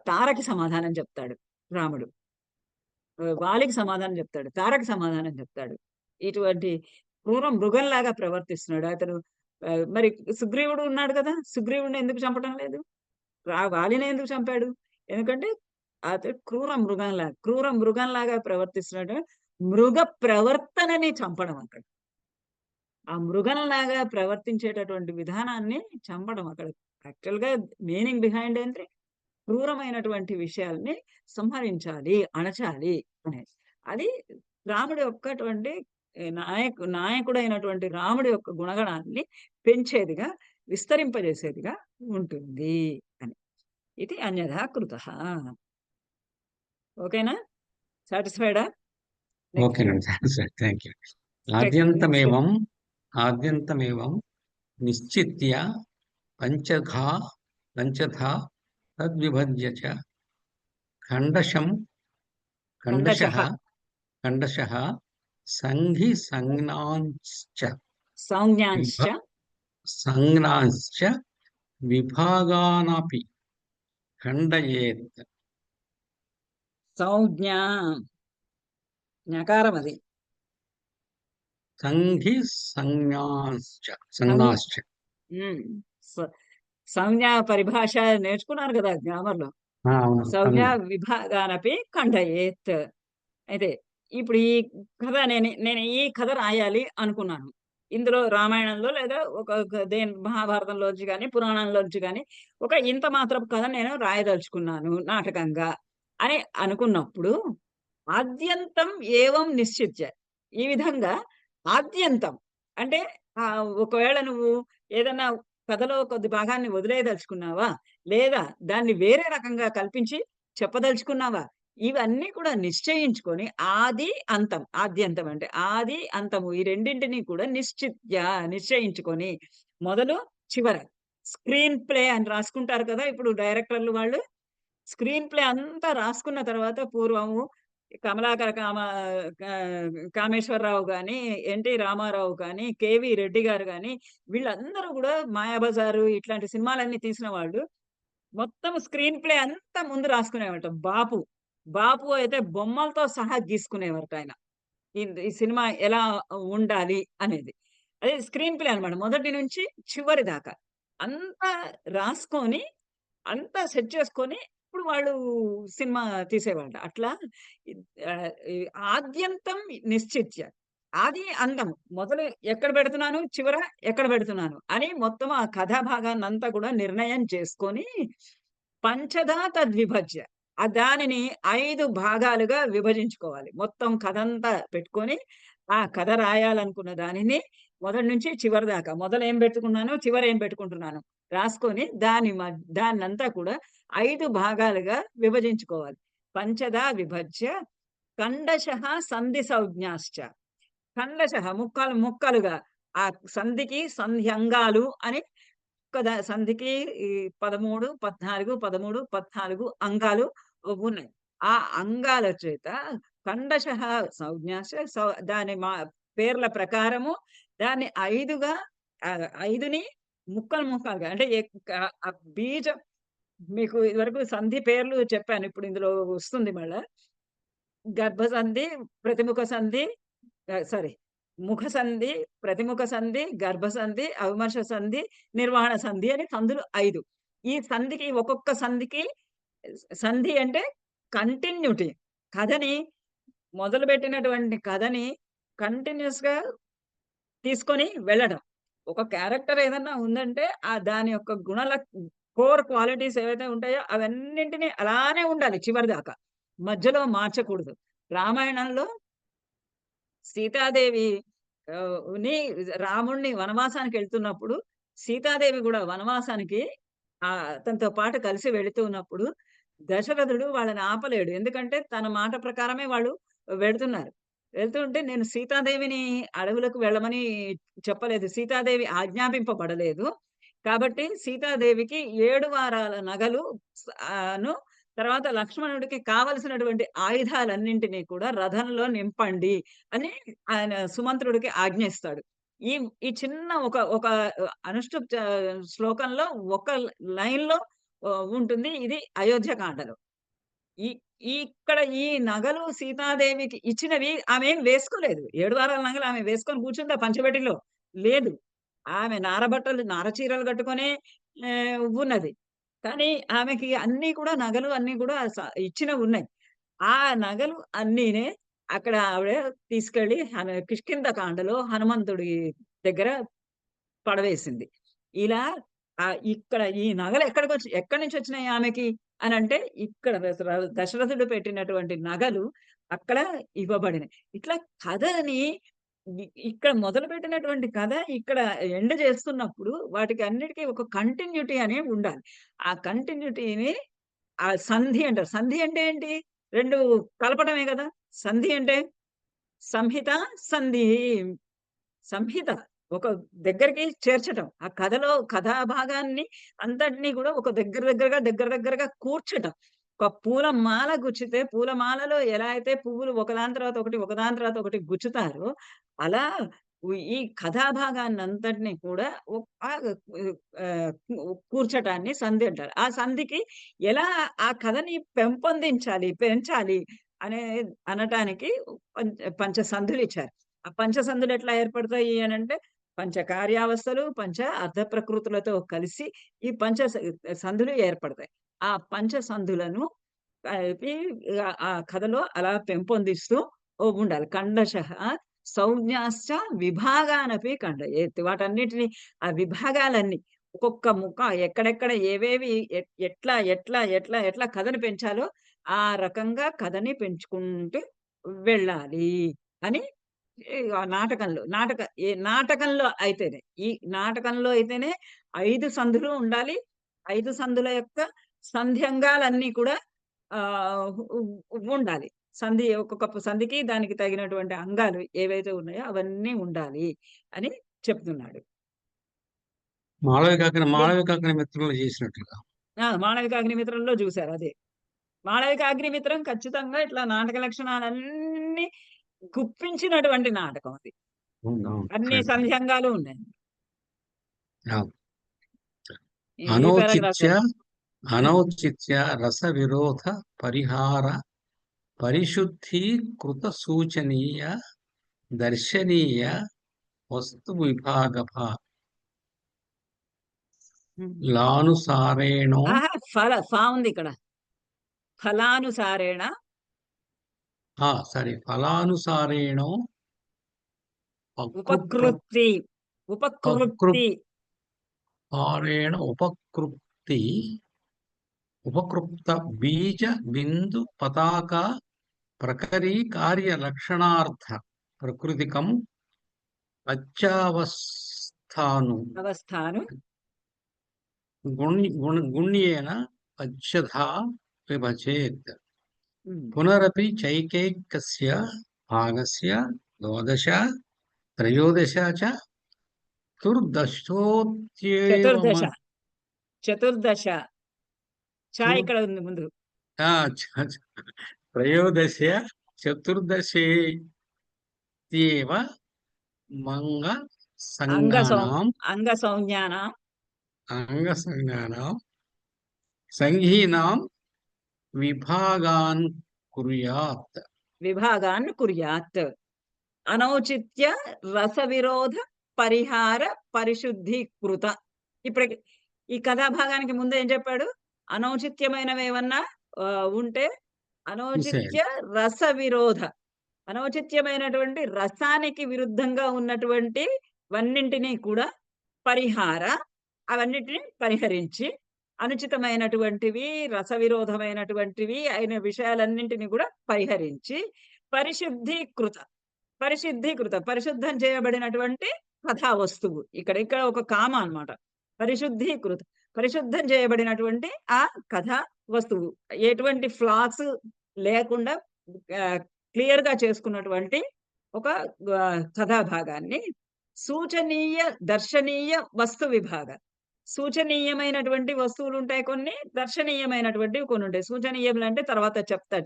తారకి సమాధానం చెప్తాడు రాముడు. వాలికి సమాధానం చెప్తాడు, తారకి సమాధానం చెప్తాడు. ఇటువంటి క్రూర మృగంలాగా ప్రవర్తిస్తున్నాడు అతను. మరి సుగ్రీవుడు ఉన్నాడు కదా, సుగ్రీవుడిని ఎందుకు చంపడం లేదు? వాలిని ఎందుకు చంపాడు? ఎందుకంటే అతడు క్రూర మృగంలాగా ప్రవర్తిస్తున్నాడు. మృగ ప్రవర్తనని చంపడం అక్కడ. ఆ మృగంలాగా ప్రవర్తించేటటువంటి విధానాన్ని చంపడం అక్కడ. యాక్చువల్ గా మీనింగ్ బిహైండ్ అంటే క్రూరమైనటువంటి విషయాల్ని సంహరించాలి, అణచాలి అనేది. అది రాముడి యొక్కటువంటి నాయకుడైనటువంటి రాముడి యొక్క గుణగణాన్ని పెంచేదిగా, విస్తరింపజేసేదిగా ఉంటుంది అని. ఇది అన్యథా కృతః. ఓకేనా? సాటిస్ఫైడా? ఓకేనండి, థ్యాంక్ యూ. ఆద్యంతమేవం నిశ్చిత్య పంచధా తద్విభజ్య చ ఖండశః సంఘి సంజ్ఞాంశ్చ విభాగానపి ఖండయేత్. సంజ్ఞా జ్ఞకారం అది. సంఘి సంజ్ఞాశ్చ సంజ్ఞా పరిభాష నేర్చుకున్నారు కదా గ్రామర్ లో. సంజ్ఞా విభాగానపి ఖండయేత్. అయితే ఇప్పుడు ఈ కథ నేను ఈ కథ రాయాలి అనుకున్నాను. ఇందులో రామాయణంలో లేదా ఒక మహాభారతంలోంచి కానీ పురాణంలోంచి కానీ ఒక ఇంత మాత్రపు కథ నేను రాయదలుచుకున్నాను నాటకంగా అని అనుకున్నప్పుడు, ఆద్యంతం ఏవం నిశ్చిత్య, ఈ విధంగా ఆద్యంతం అంటే ఒకవేళ నువ్వు ఏదన్నా కథలో కొద్ది భాగాన్ని వదిలేయదలుచుకున్నావా, లేదా దాన్ని వేరే రకంగా కల్పించి చెప్పదలుచుకున్నావా, ఇవన్నీ కూడా నిశ్చయించుకొని ఆది అంతం, ఆద్యంతం అంటే ఆది అంతము, ఈ రెండింటినీ కూడా నిశ్చయించుకొని మొదలు చివర స్క్రీన్ ప్లే అని రాసుకుంటారు కదా ఇప్పుడు డైరెక్టర్లు వాళ్ళు. స్క్రీన్ ప్లే అంతా రాసుకున్న తర్వాత పూర్వము కమలాకర కామేశ్వరరావు గాని, ఎన్టీ రామారావు గాని, కేవి రెడ్డి గారు గాని, వీళ్ళందరూ కూడా మాయాబజారు ఇట్లాంటి సినిమాలన్నీ తీసిన వాళ్ళు మొత్తం స్క్రీన్ ప్లే అంతా ముందు రాసుకునేవాట. బాపు అయితే బొమ్మలతో సహా గీసుకునేవారట ఆయన, ఈ సినిమా ఎలా ఉండాలి అనేది. అదే స్క్రీన్ ప్లే అనమాట. మొదటి నుంచి చివరి దాకా అంతా రాసుకొని, అంతా సెట్ చేసుకొని ఇప్పుడు వాళ్ళు సినిమా తీసేవాళ్ళ. అట్లా ఆద్యంతం నిశ్చిత్య, ఆది అంతం, మొదలు ఎక్కడ పెడుతున్నాను, చివర ఎక్కడ పెడుతున్నాను అని మొత్తం ఆ కథా భాగాన్ని అంతా కూడా నిర్ణయం చేసుకొని పంచధా తద్విభజ్య, దానిని 5 భాగాలుగా విభజించుకోవాలి. మొత్తం కథ అంతా పెట్టుకొని ఆ కథ రాయాలనుకున్న దానిని మొదటి నుంచి చివరి దాకా, మొదలు ఏం పెట్టుకున్నాను, చివరి ఏం పెట్టుకుంటున్నాను రాసుకొని దాన్నంతా కూడా 5 భాగాలుగా విభజించుకోవాలి. పంచధా విభజ్య ఖండశః సంధి సంజ్ఞాశ్చ. ఖండశః ముక్కలుగా, ఆ సంధికి సంధ్యంగాలు అని సంధికి 13, 14 అంగాలు ఉన్నాయి. ఆ అంగాల చేత ఖండశః సంజ్ఞాశ్చ, దాని పేర్ల ప్రకారము దాన్ని 5గా 5ని ముక్కలుగా అంటే బీజం. మీకు ఇదివరకు సంధి పేర్లు చెప్పాను, ఇప్పుడు ఇందులో వస్తుంది మళ్ళా. గర్భసంధి, ప్రతిముఖ సంధి, ముఖ సంధి, ప్రతిముఖ సంధి, గర్భసంధి, అవిమర్శ సంధి, నిర్వహణ సంధి అని సంధులు 5. ఈ సంధికి ఒక్కొక్క సంధికి సంధి అంటే కంటిన్యూటీ. కథని మొదలుపెట్టినటువంటి కథని కంటిన్యూస్ గా తీసుకొని వెళ్ళడం. ఒక క్యారెక్టర్ ఏదన్నా ఉందంటే దాని యొక్క కోర్ క్వాలిటీస్ ఏవైతే ఉంటాయో అవన్నింటినీ అలానే ఉండాలి చివరి దాకా, మధ్యలో మార్చకూడదు. రామాయణంలో సీతాదేవి రాముణ్ణి వనవాసానికి వెళ్తున్నప్పుడు, సీతాదేవి కూడా వనవాసానికి అతనితో పాటు కలిసి వెళుతూ ఉన్నప్పుడు దశరథుడు వాళ్ళని ఆపలేడు. ఎందుకంటే తన మాట ప్రకారమే వాళ్ళు వెళుతున్నారు. వెళ్తుంటే నేను సీతాదేవిని అడవులకు వెళ్ళమని చెప్పలేదు, సీతాదేవి ఆజ్ఞాపింపబడలేదు. కాబట్టి సీతాదేవికి 7 వారాల నగలు తర్వాత లక్ష్మణుడికి కావలసినటువంటి ఆయుధాలన్నింటినీ కూడా రథంలో నింపండి అని ఆయన సుమంత్రుడికి ఆజ్ఞిస్తాడు. ఈ చిన్న ఒక అనుష్ఠుప్ శ్లోకంలో ఒక లైన్ లో ఉంటుంది ఇది అయోధ్యకాండలో. ఇక్కడ ఈ నగలు సీతాదేవికి ఇచ్చినవి ఆమె ఏం వేసుకోలేదు. 7 వారాల నగలు ఆమె వేసుకొని కూర్చుందా పంచవటిలో? లేదు. ఆమె నారబట్టలు, నార చీరలు కట్టుకొనే ఉన్నది. కానీ ఆమెకి అన్నీ కూడా నగలు అన్నీ కూడా ఇచ్చినవున్నాయి. ఆ నగలు అన్నీనే అక్కడ ఆవిడ తీసుకెళ్ళి కిష్కింధకాండలో హనుమంతుడి దగ్గర పడవేసింది. ఇలా ఇక్కడ ఈ నగలు ఎక్కడి నుంచి వచ్చినాయి ఆమెకి అనంటే, ఇక్కడ దశరథుడు పెట్టినటువంటి నగలు అక్కడ ఇవ్వబడినాయి. ఇట్లా కథని ఇక్కడ మొదలుపెట్టినటువంటి కథ ఇక్కడ ఎండ్ చేస్తున్నప్పుడు వాటికి అన్నిటికీ ఒక కంటిన్యూటీ అనేది ఉండాలి. ఆ కంటిన్యూటీని ఆ సంధి అంటారు. సంధి అంటే ఏంటి? 2 కలపడమే కదా! సంధి అంటే సంహిత, సంధి. సంహిత ఒక దగ్గరికి చేర్చటం. ఆ కథా భాగాన్ని అంతటిని కూడా ఒక దగ్గరగా కూర్చటం. ఒక పూల మాల గుచ్చితే పూలమాలలో ఎలా అయితే పువ్వులు ఒకదాని తర్వాత ఒకటి గుచ్చుతారో, అలా ఈ కథా భాగాన్నంతటిని కూడా కూర్చటాన్ని సంధి అంటారు. ఆ సంధికి ఎలా ఆ కథని పెంచాలి అనటానికి పంచసంధులు ఇచ్చారు. ఆ పంచసంధులు ఎట్లా ఏర్పడతాయి అనంటే, పంచకార్యావస్థలు, పంచ అర్ధ ప్రకృతులతో కలిసి ఈ సంధులు ఏర్పడతాయి. ఆ పంచసంధులను కలిపి ఆ కథలో అలా పెంపొందిస్తూ ఉండాలి. ఖండశః సంజ్ఞాశ్చ విభాగానపి ఖండయేత్. వాటన్నిటిని ఆ విభాగాలన్నీ ఒక్కొక్క ముక్క ఎక్కడెక్కడ ఏవేవి ఎట్లా కథని పెంచాలో ఆ రకంగా కథని పెంచుకుంటూ వెళ్ళాలి అని ఆ నాటకంలో అయితేనే, ఈ నాటకంలో అయితేనే 5 సంధులు ఉండాలి. 5 సంధుల యొక్క సంధ్యంగాలన్నీ కూడా ఉండాలి. ఒక్కొక్క సంధికి దానికి తగినటువంటి అంగాలు ఏవైతే ఉన్నాయో అవన్నీ ఉండాలి అని చెప్తున్నాడు. మాళవికాగ్నిమిత్రంలో చేసినట్లుగా. మాళవికాగ్నిమిత్రంలో చూశారు అదే. మాళవికాగ్నిమిత్రం ఖచ్చితంగా ఇట్లా నాటక లక్షణాలన్నీ గుప్పించినటువంటి నాటకం అది. అన్ని సంధ్యంగాలు ఉన్నాయి. అనౌచిత్య రస విరోధ పరిహార పరిశుద్ధీకృత సూచనీయ దర్శనీయ వస్తు విభాగ లానుసారేణో ఉంది ఇక్కడ. ఫలానుసారేణ ఫలానుసారేణో ఉపకృప్తి ఉపకృప్త బీజ బిందు పతాక ప్రకరీ కార్య లక్షణార్థ ప్రకృతికం అత్యావస్థాను గుణ్యేన పశ్చధా విభజేత్. పునరపి చైకైకస్య భాగస్య 12 13 చ చతుర్దశ ఇక్కడ ఉంది ముందు. 13 14 అంగసంజ్ఞానాం సంఘీనాం విభాగాన్ కుర్యాత్. అనౌచిత్య రస విరోధ పరిహార పరిశుద్ధీకృత. ఇప్పుడు ఈ కథాభాగానికి ముందు ఏం చెప్పాడు? అనౌచిత్యమైనవి ఏమన్నా ఉంటే అనౌచిత్య రస విరోధ, అనౌచిత్యమైనటువంటి రసానికి విరుద్ధంగా ఉన్నటువంటి వన్నింటినీ కూడా పరిహార, అవన్నిటిని పరిహరించి, అనుచితమైనటువంటివి రస విరోధమైనటువంటివి అయిన విషయాలన్నింటినీ కూడా పరిహరించి పరిశుద్ధం చేయబడినటువంటి కథా వస్తువు. ఇక్కడ ఒక కామ అన్నమాట. పరిశుద్ధం చేయబడినటువంటి ఆ కథా వస్తువు ఎటువంటి ఫ్లాస్ లేకుండా క్లియర్ గా చేసుకున్నటువంటి ఒక కథాభాగాన్ని సూచనీయ దర్శనీయ వస్తు విభాగ. సూచనీయమైనటువంటి వస్తువులు ఉంటాయి కొన్ని, దర్శనీయమైనటువంటివి కొన్ని ఉంటాయి. సూచనీయములు అంటే తర్వాత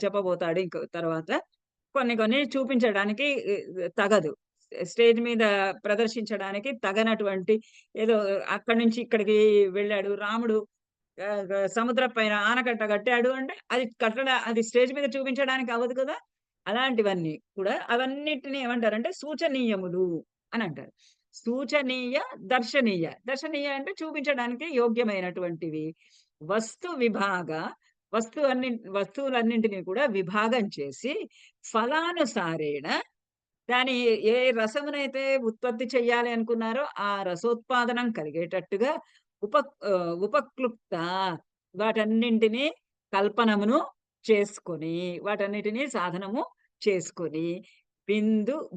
చెప్పబోతాడు ఇంకో తర్వాత. కొన్ని చూపించడానికి తగదు, స్టేజ్ మీద ప్రదర్శించడానికి తగనటువంటి, ఏదో అక్కడి నుంచి ఇక్కడికి వెళ్ళాడు రాముడు, సముద్ర పైన ఆనకట్ట కట్టాడు అంటే అది స్టేజ్ మీద చూపించడానికి అవ్వదు కదా. అలాంటివన్నీ కూడా అవన్నిటిని ఏమంటారంటే సూచనీయములు అని అంటారు. సూచనీయ, దర్శనీయ. దర్శనీయ అంటే చూపించడానికి యోగ్యమైనటువంటివి. వస్తు విభాగ వస్తువులన్నింటినీ కూడా విభాగం చేసి ఫలానుసారేణ దాని ఏ రసమునైతే ఉత్పత్తి చెయ్యాలి అనుకున్నారో ఆ రసోత్పాదనం కలిగేటట్టుగా ఉపక్లుప్త వాటన్నింటినీ కల్పనమును చేసుకొని వాటన్నిటినీ సాధనము చేసుకొని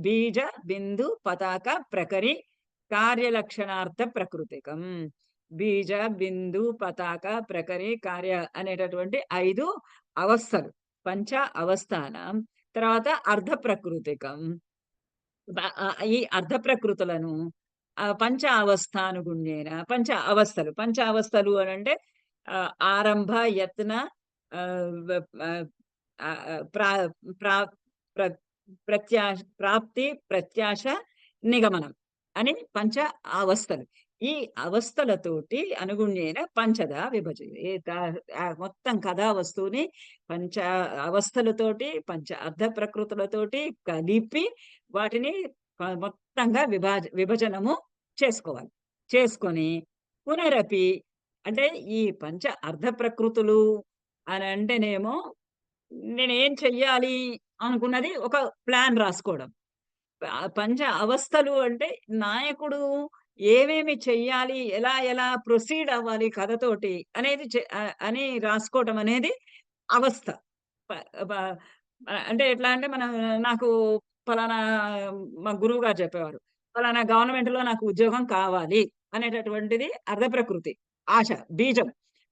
బీజ బిందు పతాక ప్రకరి కార్యలక్షణార్థ ప్రకృతికం. బీజ బిందు పతాక ప్రకరి కార్య అనేటటువంటి 5 అవస్థలు, పంచ అవస్థానం. తర్వాత అర్ధ ప్రకృతికం. ఈ అర్ధ ప్రకృతులను పంచ అవస్థానుగుణ్యేన పంచ అవస్థలు అని అంటే ఆరంభ, యత్న, ప్రాప్తి, ప్రత్యాశ, నిగమనం అని పంచ అవస్థలు. ఈ అవస్థలతోటి అనుగుణ్యేన పంచదా విభజయేత్. మొత్తం కథా వస్తువుని పంచ అవస్థలతోటి పంచ అర్ధ ప్రకృతులతోటి కలిపి వాటిని మొత్తంగా విభజనము చేసుకోవాలి. చేసుకొని పునరపి అంటే ఈ పంచ అర్ధ ప్రకృతులు అని అంటేనేమో నేనేం చెయ్యాలి అనుకున్నది ఒక ప్లాన్ రాసుకోవడం. పంచ అవస్థలు అంటే నాయకుడు ఏమేమి చెయ్యాలి, ఎలా ప్రొసీడ్ అవ్వాలి కథతోటి అనేది అని రాసుకోవటం అనేది అవస్థ. అంటే ఎట్లా అంటే నాకు ఫలానా మా గురువు గారు చెప్పేవారు, ఫలానా గవర్నమెంట్ లో నాకు ఉద్యోగం కావాలి అనేటటువంటిది అర్ధ ప్రకృతి ఆశ.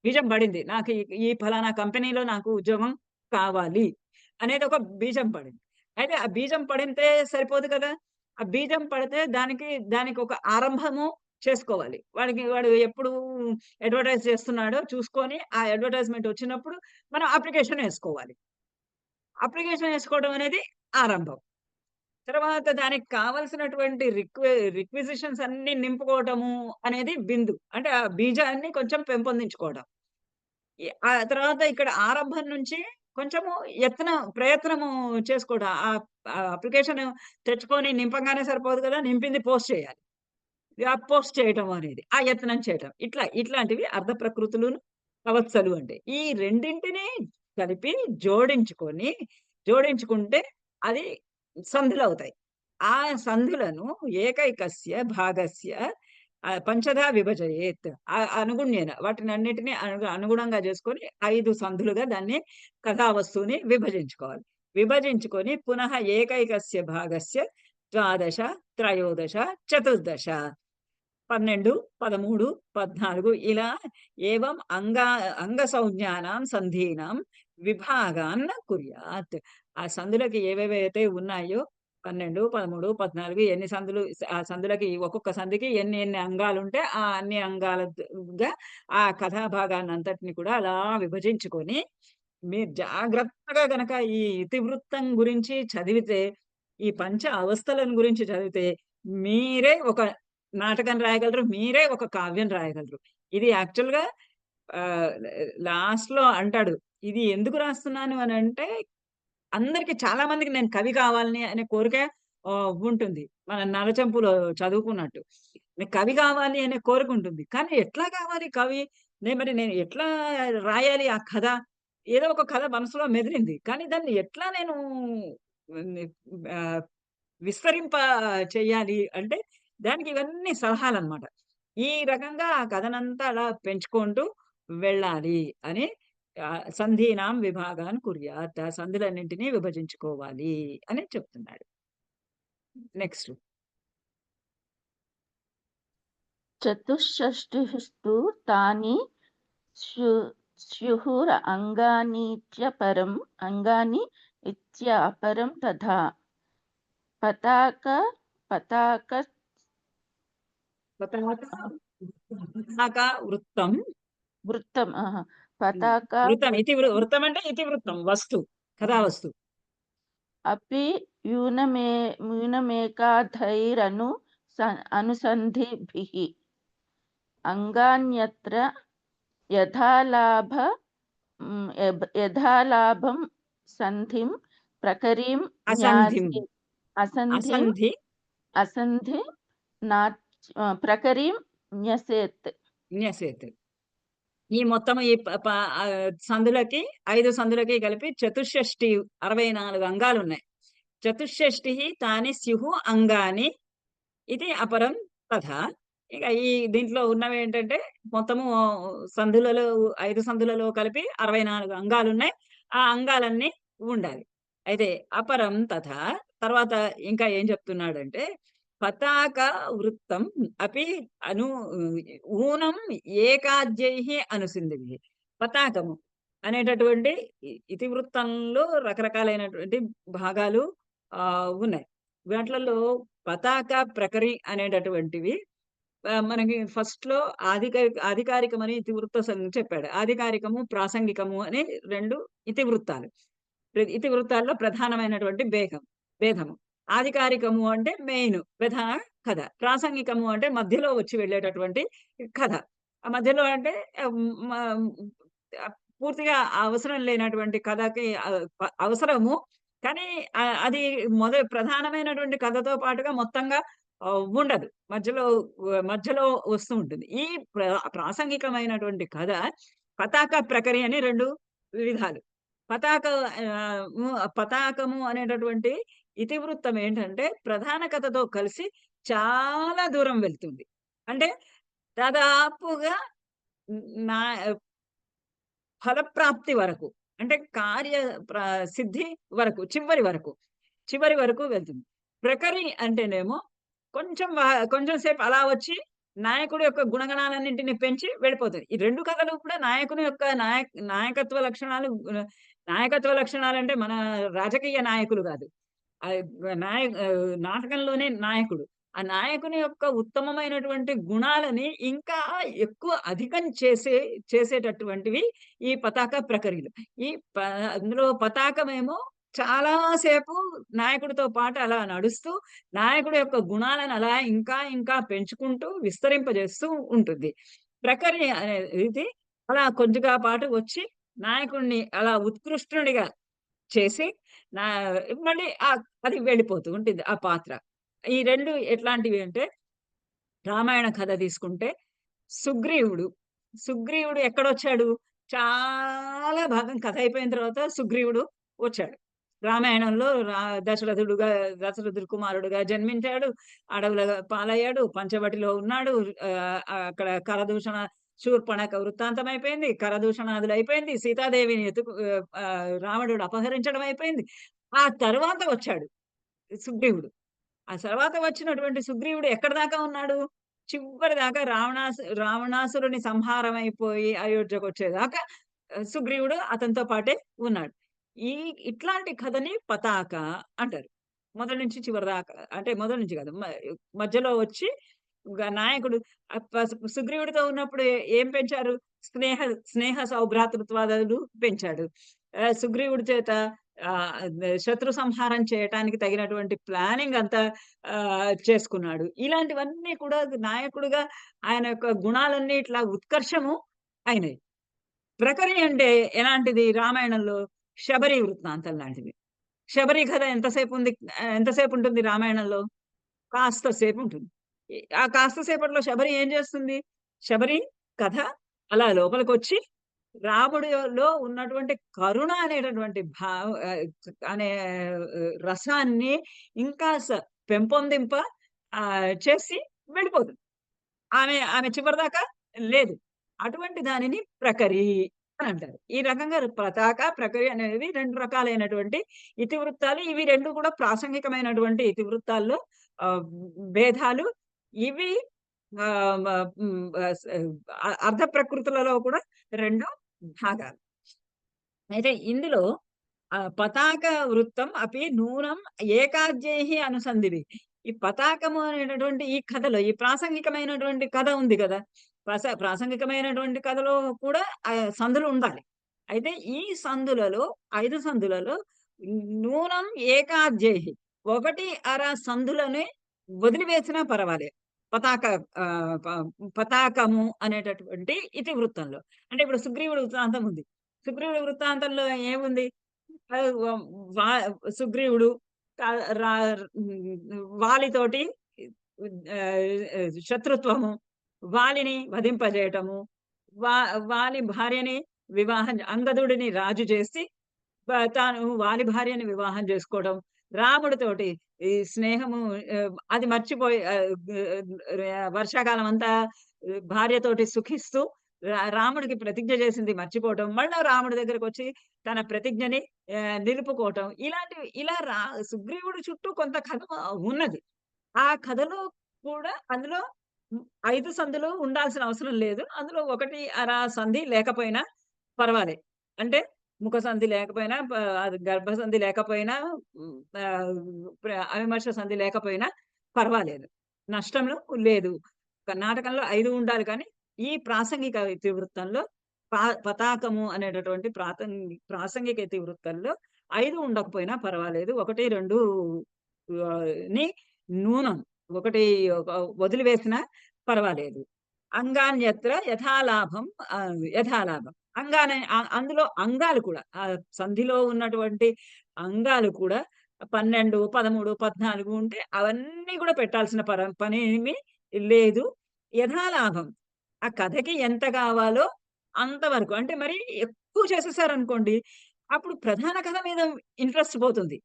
బీజం పడింది, నాకు ఈ ఫలానా కంపెనీలో నాకు ఉద్యోగం కావాలి అనేది ఒక బీజం పడింది. అయితే ఆ బీజం పడితే సరిపోదు కదా. ఆ బీజం పడితే దానికి ఒక ఆరంభము చేసుకోవాలి. వాడు ఎప్పుడు అడ్వర్టైజ్ చేస్తున్నాడో చూసుకొని ఆ అడ్వర్టైజ్మెంట్ వచ్చినప్పుడు మనం అప్లికేషన్ వేసుకోవాలి. అప్లికేషన్ వేసుకోవడం అనేది ఆరంభం. తర్వాత దానికి కావలసినటువంటి రిక్విజిషన్స్ అన్ని నింపుకోవటము అనేది బిందు. అంటే ఆ బీజాన్ని కొంచెం పెంపొందించుకోవడం. ఆ తర్వాత ఇక్కడ ఆరంభం నుంచి కొంచెము ప్రయత్నము చేసుకోవడం. ఆ అప్లికేషన్ తెచ్చుకొని నింపంగానే సరిపోదు కదా, నింపింది పోస్ట్ చేయాలి. ఆ పోస్ట్ చేయటం అనేది ఆ యత్నం చేయటం. ఇట్లాంటివి అర్ధ ప్రకృతులు అవస్థలు అంటే. ఈ రెండింటిని కలిపి జోడించుకుంటే అది సంధులు అవుతాయి. ఆ సంధులను ఏకైకస్య భాగస్య పంచదా విభజయేత్. అనుగుణ్యేన వాటిని అన్నిటినీ అనుగుణంగా చేసుకొని 5 సంధులుగా దాన్ని కథావస్తువుని విభజించుకోవాలి. విభజించుకొని పునః ఏకైకస్య భాగస్య 12, 13, 14, 12, 13, 14 ఇలా ఏవం అంగ సంజ్ఞానాం సంధీనాం విభాగాన్ కుర్యాత్. ఆ సంధులకి ఏవేవైతే ఉన్నాయో 12, 13, 14 ఎన్ని సంధులు, ఆ సంధులకి ఒక్కొక్క సంధికి ఎన్ని అంగాలు ఉంటే ఆ అన్ని అంగాలుగా ఆ కథాభాగాన్ని అంతటిని కూడా అలా విభజించుకొని మీరు జాగ్రత్తగా గనక ఈ ఇతివృత్తం గురించి చదివితే, ఈ పంచ అవస్థలను గురించి చదివితే మీరే ఒక నాటకం రాయగలరు, మీరే ఒక కావ్యం రాయగలరు. ఇది యాక్చువల్‌గా లాస్ట్ లో అంటాడు, ఇది ఎందుకు రాస్తున్నాను అని అంటే అందరికి చాలా మందికి నేను కవి కావాలని అనే కోరిక ఉంటుంది. మన నలచంపులో చదువుకున్నట్టు. కవి కావాలి అనే కోరిక ఉంటుంది. కానీ ఎట్లా కావాలి కవి? నేను ఎట్లా రాయాలి ఆ కథ? ఏదో ఒక కథ మనసులో మెదిలింది. కానీ దాన్ని ఎట్లా నేను విస్తరింప చెయ్యాలి అంటే దానికి ఇవన్నీ సలహాలన్నమాట. ఈ రకంగా ఆ కథనంతా అలా పెంచుకుంటూ వెళ్ళాలి అని సంధీనాం విభాగాన్ కుర్యాత్. ఆ సంధులన్నింటినీ విభజించుకోవాలి అని చెప్తున్నాడు. నెక్స్ట్. చతుషష్టిస్తు తాని స్యుః అంగాని ఇత్యపరం తథా పతాక వృత్తం పతాక వృత్తం వృత్తం అంటే ఇతివృత్తం వస్తు కథావస్తు అపి యూనమేకాధైరను అనుసంధిభిః అంగాన్యత్ర యథాలాభ యథాలాభం సంధిం ప్రకరీం అసంధిం న్యాసి అసంధిం అసంధి అసంధి నా ప్రకరీం న్యసేత్. న్యసేత్. ఈ మొత్తం ఈ సందులకి 5 సందులకి కలిపి చతుషష్ఠి 64 అంగాలు ఉన్నాయి. చతుషష్ఠి తాని స్యుహు అంగాని ఇది అపరం తథా. ఇక ఈ దీంట్లో ఉన్నవి ఏంటంటే మొత్తము సందులలో 5 సందులలో కలిపి 64 అంగాలు ఉన్నాయి. ఆ అంగాలన్నీ ఉండాలి. అయితే అపరం తథా తర్వాత ఇంకా ఏం చెప్తున్నాడంటే పతాక వృత్తం అపి ఊనం ఏకాద్యై అనుసింధి. పతాకము అనేటటువంటి ఇతివృత్తంలో రకరకాలైనటువంటి భాగాలు ఉన్నాయి. వాటిలలో పతాక ప్రకరి అనేటటువంటివి మనకి ఫస్ట్ లో ఆధికారికమని ఇతివృత్త చెప్పాడు. ఆధికారికము ప్రాసంగికము అనే 2 ఇతివృత్తాలు. ఇతివృత్తాల్లో ప్రధానమైనటువంటి భేదము. ఆధికారికము అంటే మెయిన్ ప్రధాన కథ, ప్రాసంగికము అంటే మధ్యలో వచ్చి వెళ్ళేటటువంటి కథ. ఆ మధ్యలో అంటే పూర్తిగా అవసరం లేనటువంటి కథకి అవసరము, కానీ అది ప్రధానమైనటువంటి కథతో పాటుగా మొత్తంగా ఉండదు, మధ్యలో వస్తూ ఉంటుంది. ఈ ప్రాసంగికమైనటువంటి కథ పతాక ప్రకరి అని 2 విధాలు. పతాకము అనేటటువంటి ఇతివృత్తం ఏంటంటే ప్రధాన కథతో కలిసి చాలా దూరం వెళ్తుంది. అంటే దాదాపుగా నా ఫలప్రాప్తి వరకు, అంటే కార్య సిద్ధి వరకు, చివరి వరకు వెళ్తుంది. ప్రకరి అంటేనేమో కొంచెం సేపు అలా వచ్చి నాయకుడి యొక్క గుణగణాలన్నింటినీ పెంచి వెళ్ళిపోతుంది. ఈ 2 కథలు కూడా నాయకుని యొక్క నాయకత్వ లక్షణాలు అంటే మన రాజకీయ నాయకులు కాదు, నాటకంలోనే నాయకుడు. ఆ నాయకుని యొక్క ఉత్తమమైనటువంటి గుణాలని ఇంకా ఎక్కువ అధికం చేసేటటువంటివి ఈ పతాక ప్రకరీలు. అందులో పతాకమేమో చాలా సేపు నాయకుడితో పాటు అలా నడుస్తూ నాయకుడి యొక్క గుణాలను అలా ఇంకా పెంచుకుంటూ విస్తరింపజేస్తూ ఉంటుంది. ప్రకరి అనేది అలా కొద్దిగా పాటు వచ్చి నాయకుడిని అలా ఉత్కృష్టుడిగా చేసి మళ్ళీ అది వెళ్ళిపోతూ ఉంటుంది ఆ పాత్ర. ఈ 2 ఎట్లాంటివి అంటే రామాయణ కథ తీసుకుంటే సుగ్రీవుడు ఎక్కడొచ్చాడు? చాలా భాగం కథ అయిపోయిన తర్వాత సుగ్రీవుడు వచ్చాడు. రామాయణంలో దశరథుడి కుమారుడుగా జన్మించాడు, అడవుల పాలయ్యాడు, పంచవటిలో ఉన్నాడు. అక్కడ కరదూషణ శూర్పణఖ వృత్తాంతం అయిపోయింది, కరదూషణాదులు అయిపోయింది, సీతాదేవిని రావణుడు అపహరించడం అయిపోయింది. ఆ తర్వాత వచ్చాడు సుగ్రీవుడు. ఆ తర్వాత వచ్చినటువంటి సుగ్రీవుడు ఎక్కడి దాకా ఉన్నాడు? చివరి దాకా రావణాసురుని సంహారం అయిపోయి అయోధ్యకు వచ్చేదాకా సుగ్రీవుడు అతనితో పాటే ఉన్నాడు. ఇట్లాంటి కథని పతాక అంటారు. మొదటి నుంచి చివరి దాకా, అంటే మొదటి నుంచి కాదు, మధ్యలో వచ్చి నాయకుడు సుగ్రీవుడితో ఉన్నప్పుడు ఏం పెంచారు? స్నేహ సౌభ్రాతృత్వాదులు పెంచాడు. సుగ్రీవుడి చేత శత్రు సంహారం చేయటానికి తగినటువంటి ప్లానింగ్ అంతా చేసుకున్నాడు. ఇలాంటివన్నీ కూడా నాయకుడిగా ఆయన యొక్క గుణాలన్నీ ఇట్లా ఉత్కర్షము అయినాయి. ప్రకరి అంటే ఎలాంటిది? రామాయణంలో శబరి వృత్తాంతం లాంటిది. శబరి కథ ఎంతసేపు ఉంటుంది రామాయణంలో? కాస్త సేపు ఉంటుంది. ఆ కాస్త సేపట్లో శబరి ఏం చేస్తుంది? శబరి కథ అలా లోపలికి వచ్చి రాముడిలో ఉన్నటువంటి కరుణ అనేటటువంటి అనే రసాన్ని ఇంకా పెంపొందింప చేసి వెళ్ళిపోతుంది. ఆమె చివరిదాకా లేదు. అటువంటి దానిని ప్రకరి అని అంటారు. ఈ రకంగా పతాక ప్రకరి అనేవి 2 రకాలైనటువంటి ఇతివృత్తాలు. ఇవి 2 కూడా ప్రాసంగికమైనటువంటి ఇతివృత్తాల్లో భేదాలు. ఇవి అర్ధ ప్రకృతులలో కూడా 2 భాగాలు. అయితే ఇందులో పతాక వృత్తం అపి నూనం ఏకాద్యై అనుసంధివి. ఈ పతాకము అనేటటువంటి ఈ కథలో ఈ ప్రాసంగికమైనటువంటి కథ ఉంది కదా, ప్రాసంగికమైనటువంటి కథలో కూడా సందులు ఉండాలి. అయితే ఈ 5 సందులలో నూనం ఏకాద్యై 1 అర సందులని వదిలివేసినా పర్వాలేదు. పతాక ఆ, పతాకము అనేటటువంటి ఇతివృత్తంలో. అంటే ఇప్పుడు సుగ్రీవుడి వృత్తాంతం ఉంది. సుగ్రీవుడి వృత్తాంతంలో ఏముంది? ఆ, వా- సుగ్రీవుడు వాలితోటి ఆ, శత్రుత్వము, వాలిని వధింపజేయటము, వా వాలి భార్యని అంగదుడిని రాజు చేసి తాను వాలి భార్యని వివాహం చేసుకోవడం, రాముడితోటి ఈ స్నేహము, అది మర్చిపోయి వర్షాకాలం అంతా భార్యతోటి సుఖిస్తూ రాముడికి ప్రతిజ్ఞ చేసింది మర్చిపోవటం, మళ్ళా రాముడి దగ్గరకు వచ్చి తన ప్రతిజ్ఞని నిలుపుకోవటం, ఇలాంటివి ఇలా సుగ్రీవుడి చుట్టూ కొంత కథ ఉన్నది. ఆ కథలో కూడా అందులో 5 సందులు ఉండాల్సిన అవసరం లేదు. అందులో 1 అర సంధి లేకపోయినా పర్వాలే. అంటే ముఖ సంధి లేకపోయినా, అది గర్భ సంధి లేకపోయినా, అవిమర్శ సంధి లేకపోయినా పర్వాలేదు. నష్టంలో లేదు. నాటకంలో 5 ఉండాలి కానీ, ఈ ప్రాసంగిక ఇతివృత్తంలో పతాకము అనేటటువంటి ప్రాసంగిక ఇతివృత్తంలో 5 ఉండకపోయినా పర్వాలేదు. 1, 2 ని నూనం, 1 వదిలివేసినా పర్వాలేదు. అంగాన్యత్ర యథాలాభం యథాలాభం. అందులో అంగాలు కూడా, ఆ సంధిలో ఉన్నటువంటి అంగాలు కూడా 12, 13, 14 ఉంటే అవన్నీ కూడా పెట్టాల్సిన పని ఏమీ లేదు. యథాలాభం. ఆ కథకి ఎంత కావాలో అంతవరకు. అంటే మరి ఎక్కువ చేసేసారనుకోండి, అప్పుడు ప్రధాన కథ మీద ఇంట్రెస్ట్ పోతుంది.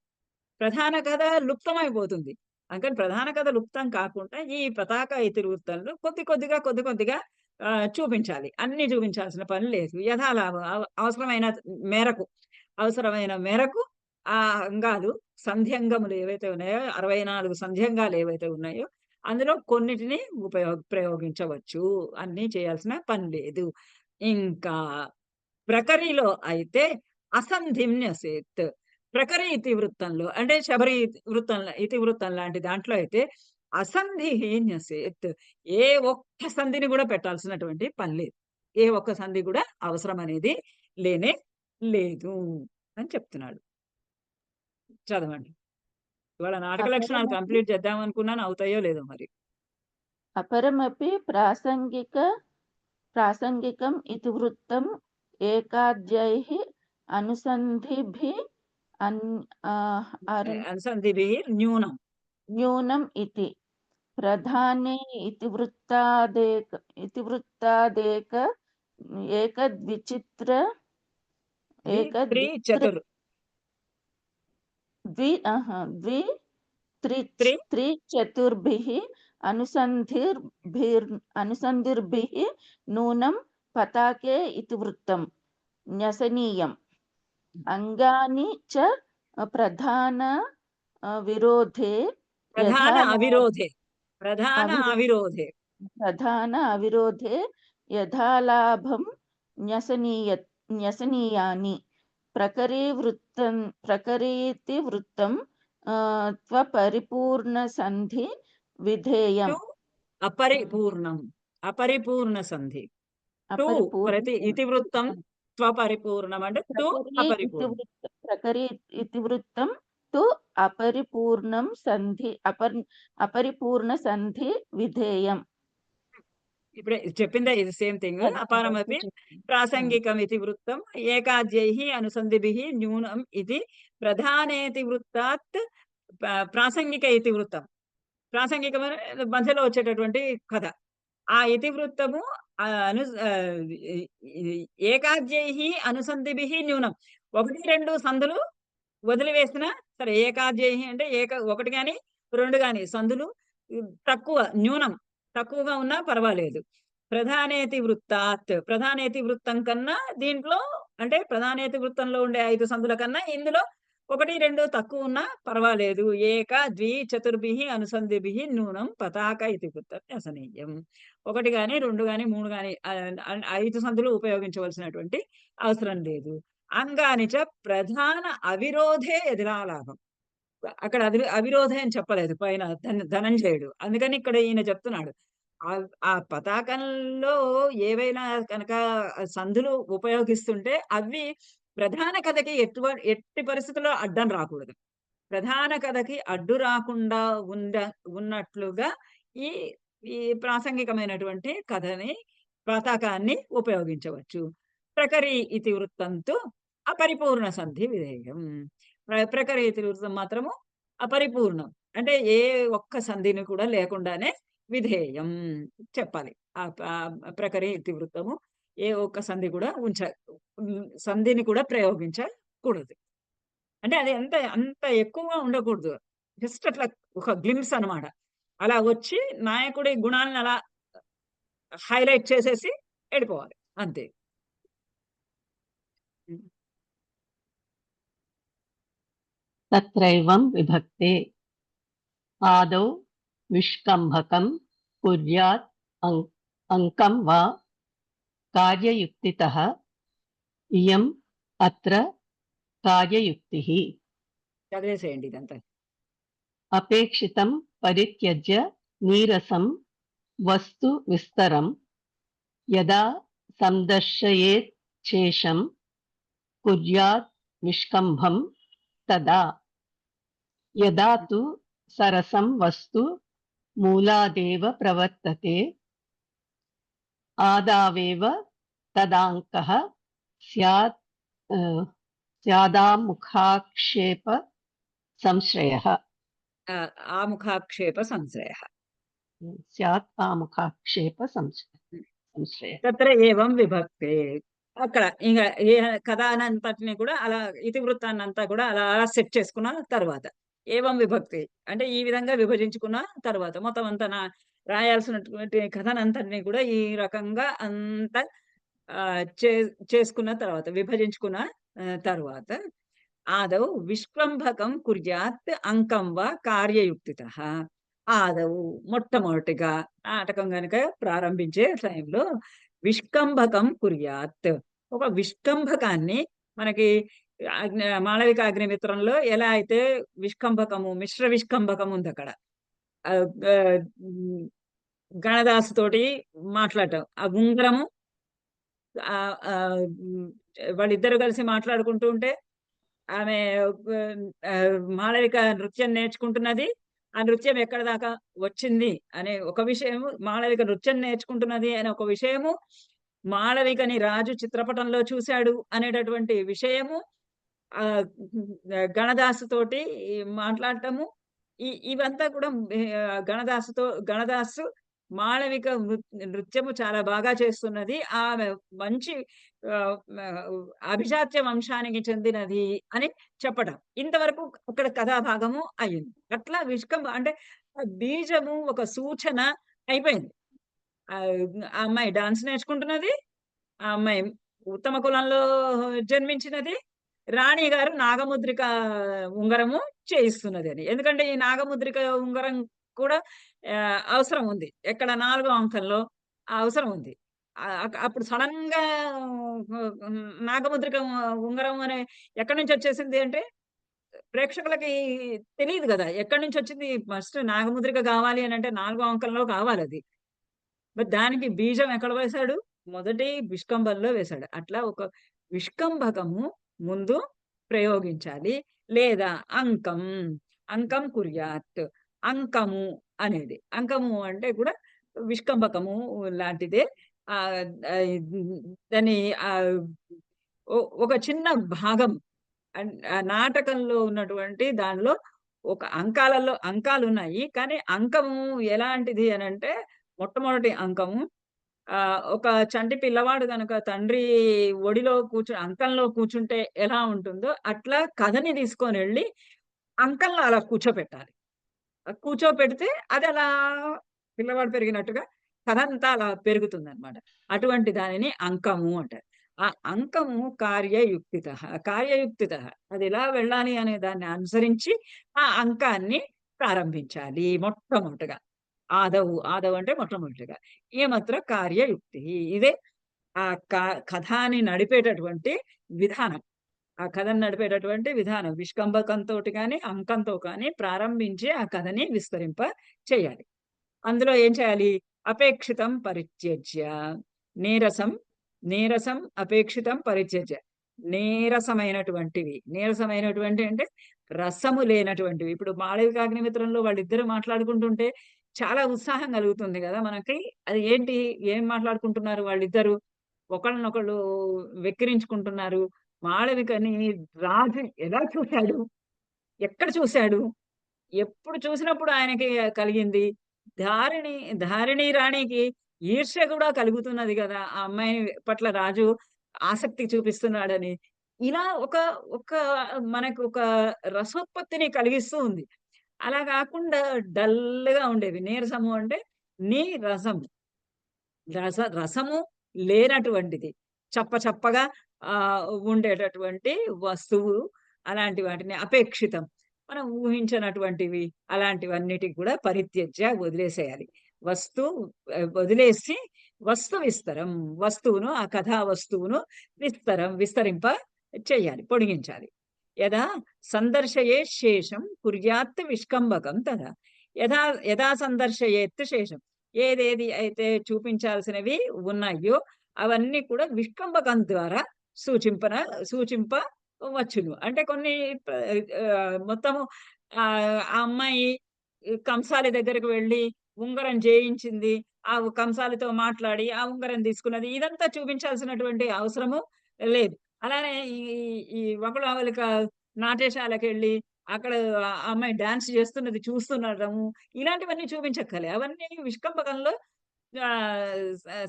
ప్రధాన కథ లుప్తమైపోతుంది. అందుకని ప్రధాన కథ లుప్తం కాకుండా ఈ పతాక ఇతివృత్తంలో కొద్ది కొద్దిగా చూపించాలి. అన్నీ చూపించాల్సిన పని లేదు. యథాలాభం అవసరమైన మేరకు ఆ అంగాలు, సంధ్యంగములు ఏవైతే ఉన్నాయో, 64 సంధ్యంగాలు ఏవైతే ఉన్నాయో అందులో కొన్నిటిని ప్రయోగించవచ్చు. అన్నీ చేయాల్సిన పని లేదు. ఇంకా ప్రకరిలో అయితే అసంధిన్యసేత్. ప్రకరి ఇతివృత్తంలో అంటే శబరి ఇతివృత్తం లాంటి దాంట్లో అయితే అసంధిన్యసేత్. ఏ ఒక్క సంధిని కూడా పెట్టాల్సినటువంటి పని లేదు. ఏ ఒక్క సంధి కూడా అవసరం అనేది లేనే లేదు అని చెప్తున్నాడు. చదవండి. ఇవాళ నాటక లక్షణాలు అపరమపి కంప్లీట్ చేద్దాం అనుకున్నాను, అవుతాయో లేదో మరి. అపరమపి ప్రాసంగికం ఇతివృత్తం ఏకాధ్యైః అనుసంధిభిః అనుసంధిభిః న్యూనం. న్యూనం ఇతి ప్రధానే ఇతివృత్తాదేక ఏకద్విచిత్ర చతుర్ త్రిచతుర్భిః అనుసంధిర్భిః నూనం పతాకే ఇతివృత్తం న్యసనీయం. అంగాని చ ప్రధాన విరోధే యథాలాభం న్యసనీయాని. ప్రకరీతివృత్తం త్వపరిపూర్ణ సంధి విధేయం. అపరిపూర్ణ సంధి. ఇతివృత్తం త్వపరిపూర్ణం అంటే ప్రకరీ ఇతివృత్తం తు అపరిపూర్ణం సంధి అపరిపూర్ణ సంధి విధేయం. ఇప్పుడే చెప్పిందా ఇది సేమ్ థింగ్. అపారమపి ప్రాసంగికం ఇతివృత్తం ఏకాధ్యైః అనుసంధిభిః న్యూనం ఇది ప్రధానేతి వృత్తాత్ ప్రాసంగిక ఇతివృత్తం. ప్రాసంగికం మధ్యలో వచ్చేటటువంటి కథ. ఆ ఇతివృత్తము ఏకాధ్యైః అనుసంధిభిః న్యూనం. 1, 2 సందులు వదిలివేసినా సరే. ఏకాధ్యైః అంటే 1 గాని 2 గాని సందులు తక్కువ, న్యూనం, తక్కువగా ఉన్నా పర్వాలేదు. ప్రధానేతి వృత్తం కన్నా దీంట్లో, అంటే ప్రధానేతి వృత్తంలో ఉండే 5 సందుల కన్నా ఇందులో 1, 2 తక్కువ ఉన్నా పర్వాలేదు. ఏక ద్వి చతుర్భిః అనుసంధిభిః నూనం పతాక ఇతివృత్తం న్యసనీయం. 1 గాని 2 గాని 3 గాని 5 సందులు ఉపయోగించవలసినటువంటి అవసరం లేదు. అంగానిచ ప్రధాన అవిరోధే యథాలాభం. అక్కడ అవిరోధే అని చెప్పలేదు పైన ధనంజయుడు. అందుకని ఇక్కడ ఈయన చెప్తున్నాడు, ఆ పతాకంలో ఏవైనా కనుక సంధులు ఉపయోగిస్తుంటే అవి ప్రధాన కథకి ఎట్టి పరిస్థితుల్లో అడ్డం రాకూడదు. ప్రధాన కథకి అడ్డు రాకుండా ఉన్నట్లుగా ఈ ఈ ప్రాసంగికమైనటువంటి కథని పతాకాన్ని ఉపయోగించవచ్చు. ప్రకరి ఇతి వృత్తంతో అపరిపూర్ణ సంధి విధేయం. ప్రకరి ఇతి వృత్తం మాత్రము అపరిపూర్ణం, అంటే ఏ ఒక్క సంధిని కూడా లేకుండానే విధేయం చెప్పాలి. ఆ ప్రకరి ఇతి వృత్తము ఏ ఒక్క సంధి కూడా సంధిని కూడా ప్రయోగించకూడదు. అంటే అది అంత ఎక్కువగా ఉండకూడదు, జస్ట్ అట్లా ఒక గ్లిమ్స్ అన్నమాట. అలా వచ్చి నాయకుడి గుణాలను అలా హైలైట్ చేసేసి వెళ్ళిపోవాలి, అంతే. తత్రైవం విభక్తే ఆదౌ విష్కంభకం కుర్యాత్ అంకం వా కార్యయుక్తితః ఇయం అత్ర కార్యయుక్తిః. చదివేసేయండి ఇదంతా. అపేక్షితం పరిత్యజ్య నీరసం వస్తు విస్తరం యదా సందర్శయేత్ శేషం కుర్యాత్ విష్కంభం తదా. యదా తు సరసం వస్తు మూలాదేవ ప్రవర్తతే ఆదావేవ తదాంకః స్యాత్ స్యాదాముఖాక్షేప సంశ్రయః. ఆముఖాక్షేప సంశ్రయః. స్యాత్ ఆముఖాక్షేప సంశ్రయః. తత్ర ఏవం విభక్తే. అక్కడ ఇంకా ఏ కథానంతటిని కూడా అలా ఇతివృత్తాన్నంతా కూడా అలా సెట్ చేసుకున్న తర్వాత ఏవం విభక్తి అంటే ఈ విధంగా విభజించుకున్న తర్వాత మొత్తం అంతా రాయాల్సినటువంటి కథనంతటిని కూడా ఈ రకంగా అంతా చేసుకున్న తర్వాత విభజించుకున్న తర్వాత ఆదౌ విష్కంభకం కుర్యాత్ అంకం వా కార్యయుక్తితః. ఆదవు మొట్టమొదటిగా నాటకం కనుక ప్రారంభించే టైంలో విష్కంభకం కుర్యాత్, ఒక విష్కంభకాన్ని మనకి మాళవిక అగ్నిమిత్రంలో ఎలా అయితే విష్కంభకము మిశ్ర విష్కంభకం ఉంది అక్కడ గణదాసు తోటి మాట్లాడటం, ఆ ఉంగరము వాళ్ళిద్దరు కలిసి మాట్లాడుకుంటూ ఉంటే ఆమె మాళవిక నృత్యం నేర్చుకుంటున్నది, ఆ నృత్యం ఎక్కడ దాకా వచ్చింది అనే ఒక విషయము, మాళవిక నృత్యం నేర్చుకుంటున్నది అనే ఒక విషయము, మాళవికని రాజు చిత్రపటంలో చూశాడు అనేటటువంటి విషయము, గణదాసు తోటి మాట్లాడటము, ఇవంతా కూడా గణదాసు మాళవిక నృత్యము చాలా బాగా చేస్తున్నది, ఆమె మంచి అభిజాత్య వంశానికి చెందినది అని చెప్పడం. ఇంతవరకు అక్కడ కథాభాగము అయ్యింది. అట్లా విష్కంభ అంటే బీజము ఒక సూచన అయిపోయింది. ఆ అమ్మాయి డాన్స్ నేర్చుకుంటున్నది, ఆ అమ్మాయి ఉత్తమ కులంలో జన్మించినది, రాణి గారు నాగముద్రిక ఉంగరము చేయిస్తున్నది అని. ఎందుకంటే ఈ నాగముద్రిక ఉంగరం కూడా అవసరం ఉంది, ఎక్కడ 4వ అంకంలో అవసరం ఉంది. అప్పుడు సడన్ గా నాగముద్రిక ఉంగరం అనే ఎక్కడి నుంచి వచ్చేసింది అంటే ప్రేక్షకులకి తెలియదు కదా ఎక్కడి నుంచి వచ్చింది. ఫస్ట్ నాగముద్రిక కావాలి అని అంటే 4వ అంకంలో కావాలి అది. మరి దానికి బీజం ఎక్కడ వేశాడు? మొదటి విష్కంభంలో వేశాడు. అట్లా ఒక విష్కంభకము ముందు ప్రయోగించాలి. లేదా అంకం కుర్యాత్, అంకము అనేది, అంకము అంటే కూడా విష్కంభకము లాంటిదే. దాని ఒక చిన్న భాగం నాటకంలో ఉన్నటువంటి దానిలో ఒక అంకాలు ఉన్నాయి, కానీ అంకము ఎలాంటిది అని అంటే మొట్టమొదటి అంకము ఒక చంటి పిల్లవాడు కనుక తండ్రి ఒడిలో అంకంలో కూర్చుంటే ఎలా ఉంటుందో అట్లా కథని తీసుకొని వెళ్ళి అంకంలో అలా కూర్చోపెట్టాలి. కూర్చోపెడితే అది అలా పిల్లవాడు పెరిగినట్టుగా కథ అంతా అలా పెరుగుతుంది అనమాట. అటువంటి దానిని అంకము అంటారు. ఆ అంకము కార్యయుక్తిత, అది ఎలా వెళ్ళాలి అనే దాన్ని అనుసరించి ఆ అంకాన్ని ప్రారంభించాలి మొట్టమొదటిగా. ఆదవు అంటే మొట్టమొదటిగా ఏమత్ర కార్యయుక్తి. ఇదే ఆ కథని నడిపేటటువంటి విధానం. ఆ కథను నడిపేటటువంటి విధానం విష్కంభకంతో కానీ అంకంతో కానీ ప్రారంభించి ఆ కథని విస్తరింప చేయాలి. అందులో ఏం చేయాలి? అపేక్షితం పరిత్యజ్య నీరసం అపేక్షితం పరిత్యజ్య. నీరసమైనటువంటి అంటే రసము లేనటువంటివి. ఇప్పుడు మాళవికాగ్నిమిత్రంలో వాళ్ళిద్దరు మాట్లాడుకుంటుంటే చాలా ఉత్సాహం కలుగుతుంది కదా మనకి. అది ఏంటి, ఏం మాట్లాడుకుంటున్నారు వాళ్ళిద్దరు, ఒకళ్ళనొకళ్ళు వెక్కిరించుకుంటున్నారు. మాళవికని రాజు ఎలా చూశాడు, ఎక్కడ చూశాడు, ఎప్పుడు చూసినప్పుడు ఆయనకి కలిగింది. ధారిణి ధారిణి రాణికి ఈర్ష్య కూడా కలుగుతున్నది కదా, ఆ అమ్మాయి పట్ల రాజు ఆసక్తి చూపిస్తున్నాడని. ఇలా ఒక ఒక మనకు ఒక రసోత్పత్తిని కలిగిస్తూ ఉంది. అలా కాకుండా డల్‌గా ఉండేవి. నీరసము అంటే నీరసం. రసము లేనటువంటిది. చప్పచప్పగా ఉండేటటువంటి వస్తువు. అలాంటి వాటిని అపేక్షితం. మనం ఊహించనటువంటివి అలాంటివన్నిటికి కూడా పరిత్యజ్య వదిలేసేయాలి. వదిలేసి వస్తు విస్తరం. వస్తువును, ఆ కథా వస్తువును విస్తరింప చెయ్యాలి. పొడిగించాలి. యదా సందర్శయే శేషం కుర్యాత్ విష్కంబకం తదా. యథా యథా సందర్శయేత్ శేషం. ఏదేది అయితే చూపించాల్సినవి ఉన్నాయో అవన్నీ కూడా విష్కంబకం ద్వారా సూచింపవచ్చును. అంటే కొన్ని మొత్తము ఆ అమ్మాయి కంసాలి దగ్గరకు వెళ్ళి ఉంగరం చేయించింది. ఆ కంసాలితో మాట్లాడి ఆ ఉంగరం తీసుకున్నది. ఇదంతా చూపించాల్సినటువంటి అవసరము లేదు. అలానే ఈ ఈ వకుళావళిక నాట్యశాలకెళ్ళి అక్కడ ఆ అమ్మాయి డాన్స్ చేస్తున్నది చూస్తుండడము, ఇలాంటివన్నీ చూపించక్కర్లే. అవన్నీ విష్కంబకంలో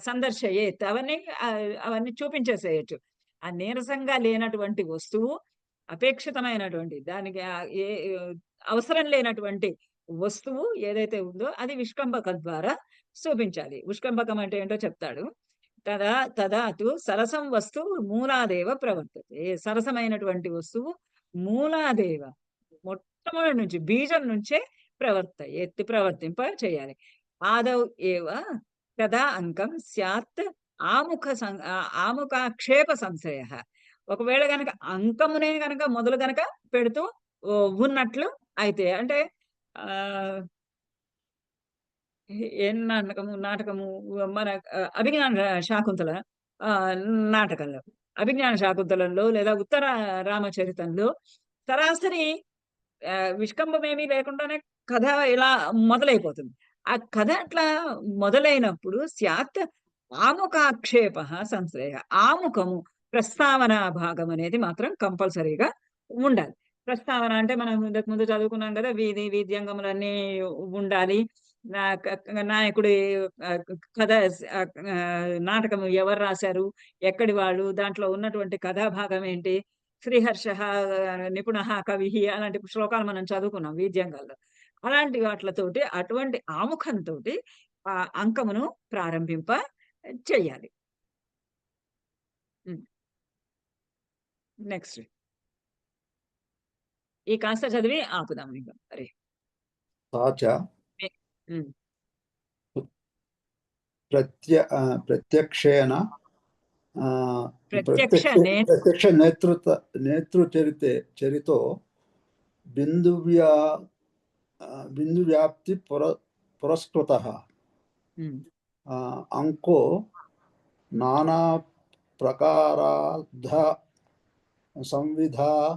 సందర్శయేత్ అవన్నీ చూపించేసేయొచ్చు. ఆ నీరసంగా లేనటువంటి వస్తువు, అపేక్షితమైనటువంటి దానికి అవసరం లేనటువంటి వస్తువు ఏదైతే ఉందో అది విష్కంబకం ద్వారా చూపించాలి. విష్కంబకం అంటే ఏంటో చెప్తాడు. తదాతు సరసం వస్తువు మూలాదేవ ప్రవర్తతే. సరసమైనటువంటి వస్తువు మూలాదేవ, మొట్టమొదటి నుంచి బీజం నుంచే ప్రవర్తింప చేయాలి. ఆదౌ ఏవ తదా అంకం స్యాత్ ఆముఖాక్షేప సంశయ. ఒకవేళ గనక అంకమునే గనక మొదలు గనక పెడుతూ ఉన్నట్లు అయితే, అంటే ఆ ఏం నాటకము మన అభిజ్ఞాన శాకుంతల నాటకంలో, అభిజ్ఞాన శాకుంతలంలో లేదా ఉత్తర రామచరితంలో సరాసరి విష్కంభమేమీ లేకుండానే కథ ఇలా మొదలైపోతుంది. ఆ కథ అట్లా మొదలైనప్పుడు స్యాత్ ఆముఖాక్షేప సంశ్రయ. ఆముఖము, ప్రస్తావన భాగం అనేది మాత్రం కంపల్సరీగా ఉండాలి. ప్రస్తావన అంటే మనం ఇంతకు ముందు చదువుకున్నాం కదా, వీధ్యంగములన్నీ ఉండాలి. నాయకుడి కథ, నాటకం ఎవరు రాశారు, ఎక్కడి వాళ్ళు, దాంట్లో ఉన్నటువంటి కథాభాగం ఏంటి, శ్రీహర్ష నిపుణ కవి అలాంటి శ్లోకాలు మనం చదువుకున్నాం వీద్యంగాల్లో. అలాంటి వాటితోటి, అటువంటి ఆముఖంతో ఆ అంకమును ప్రారంభింప చెయ్యాలి. నెక్స్ట్ ఈ కాస్త చదివి ఆపుదాం ఇంకా. అరే ప్రత్యక్షేణ ప్రత్యక్ష నేతృచరితో బిందువ్యాప్తి పురస్కృతః అంకో నానా ప్రకారార్థ సంవిధాన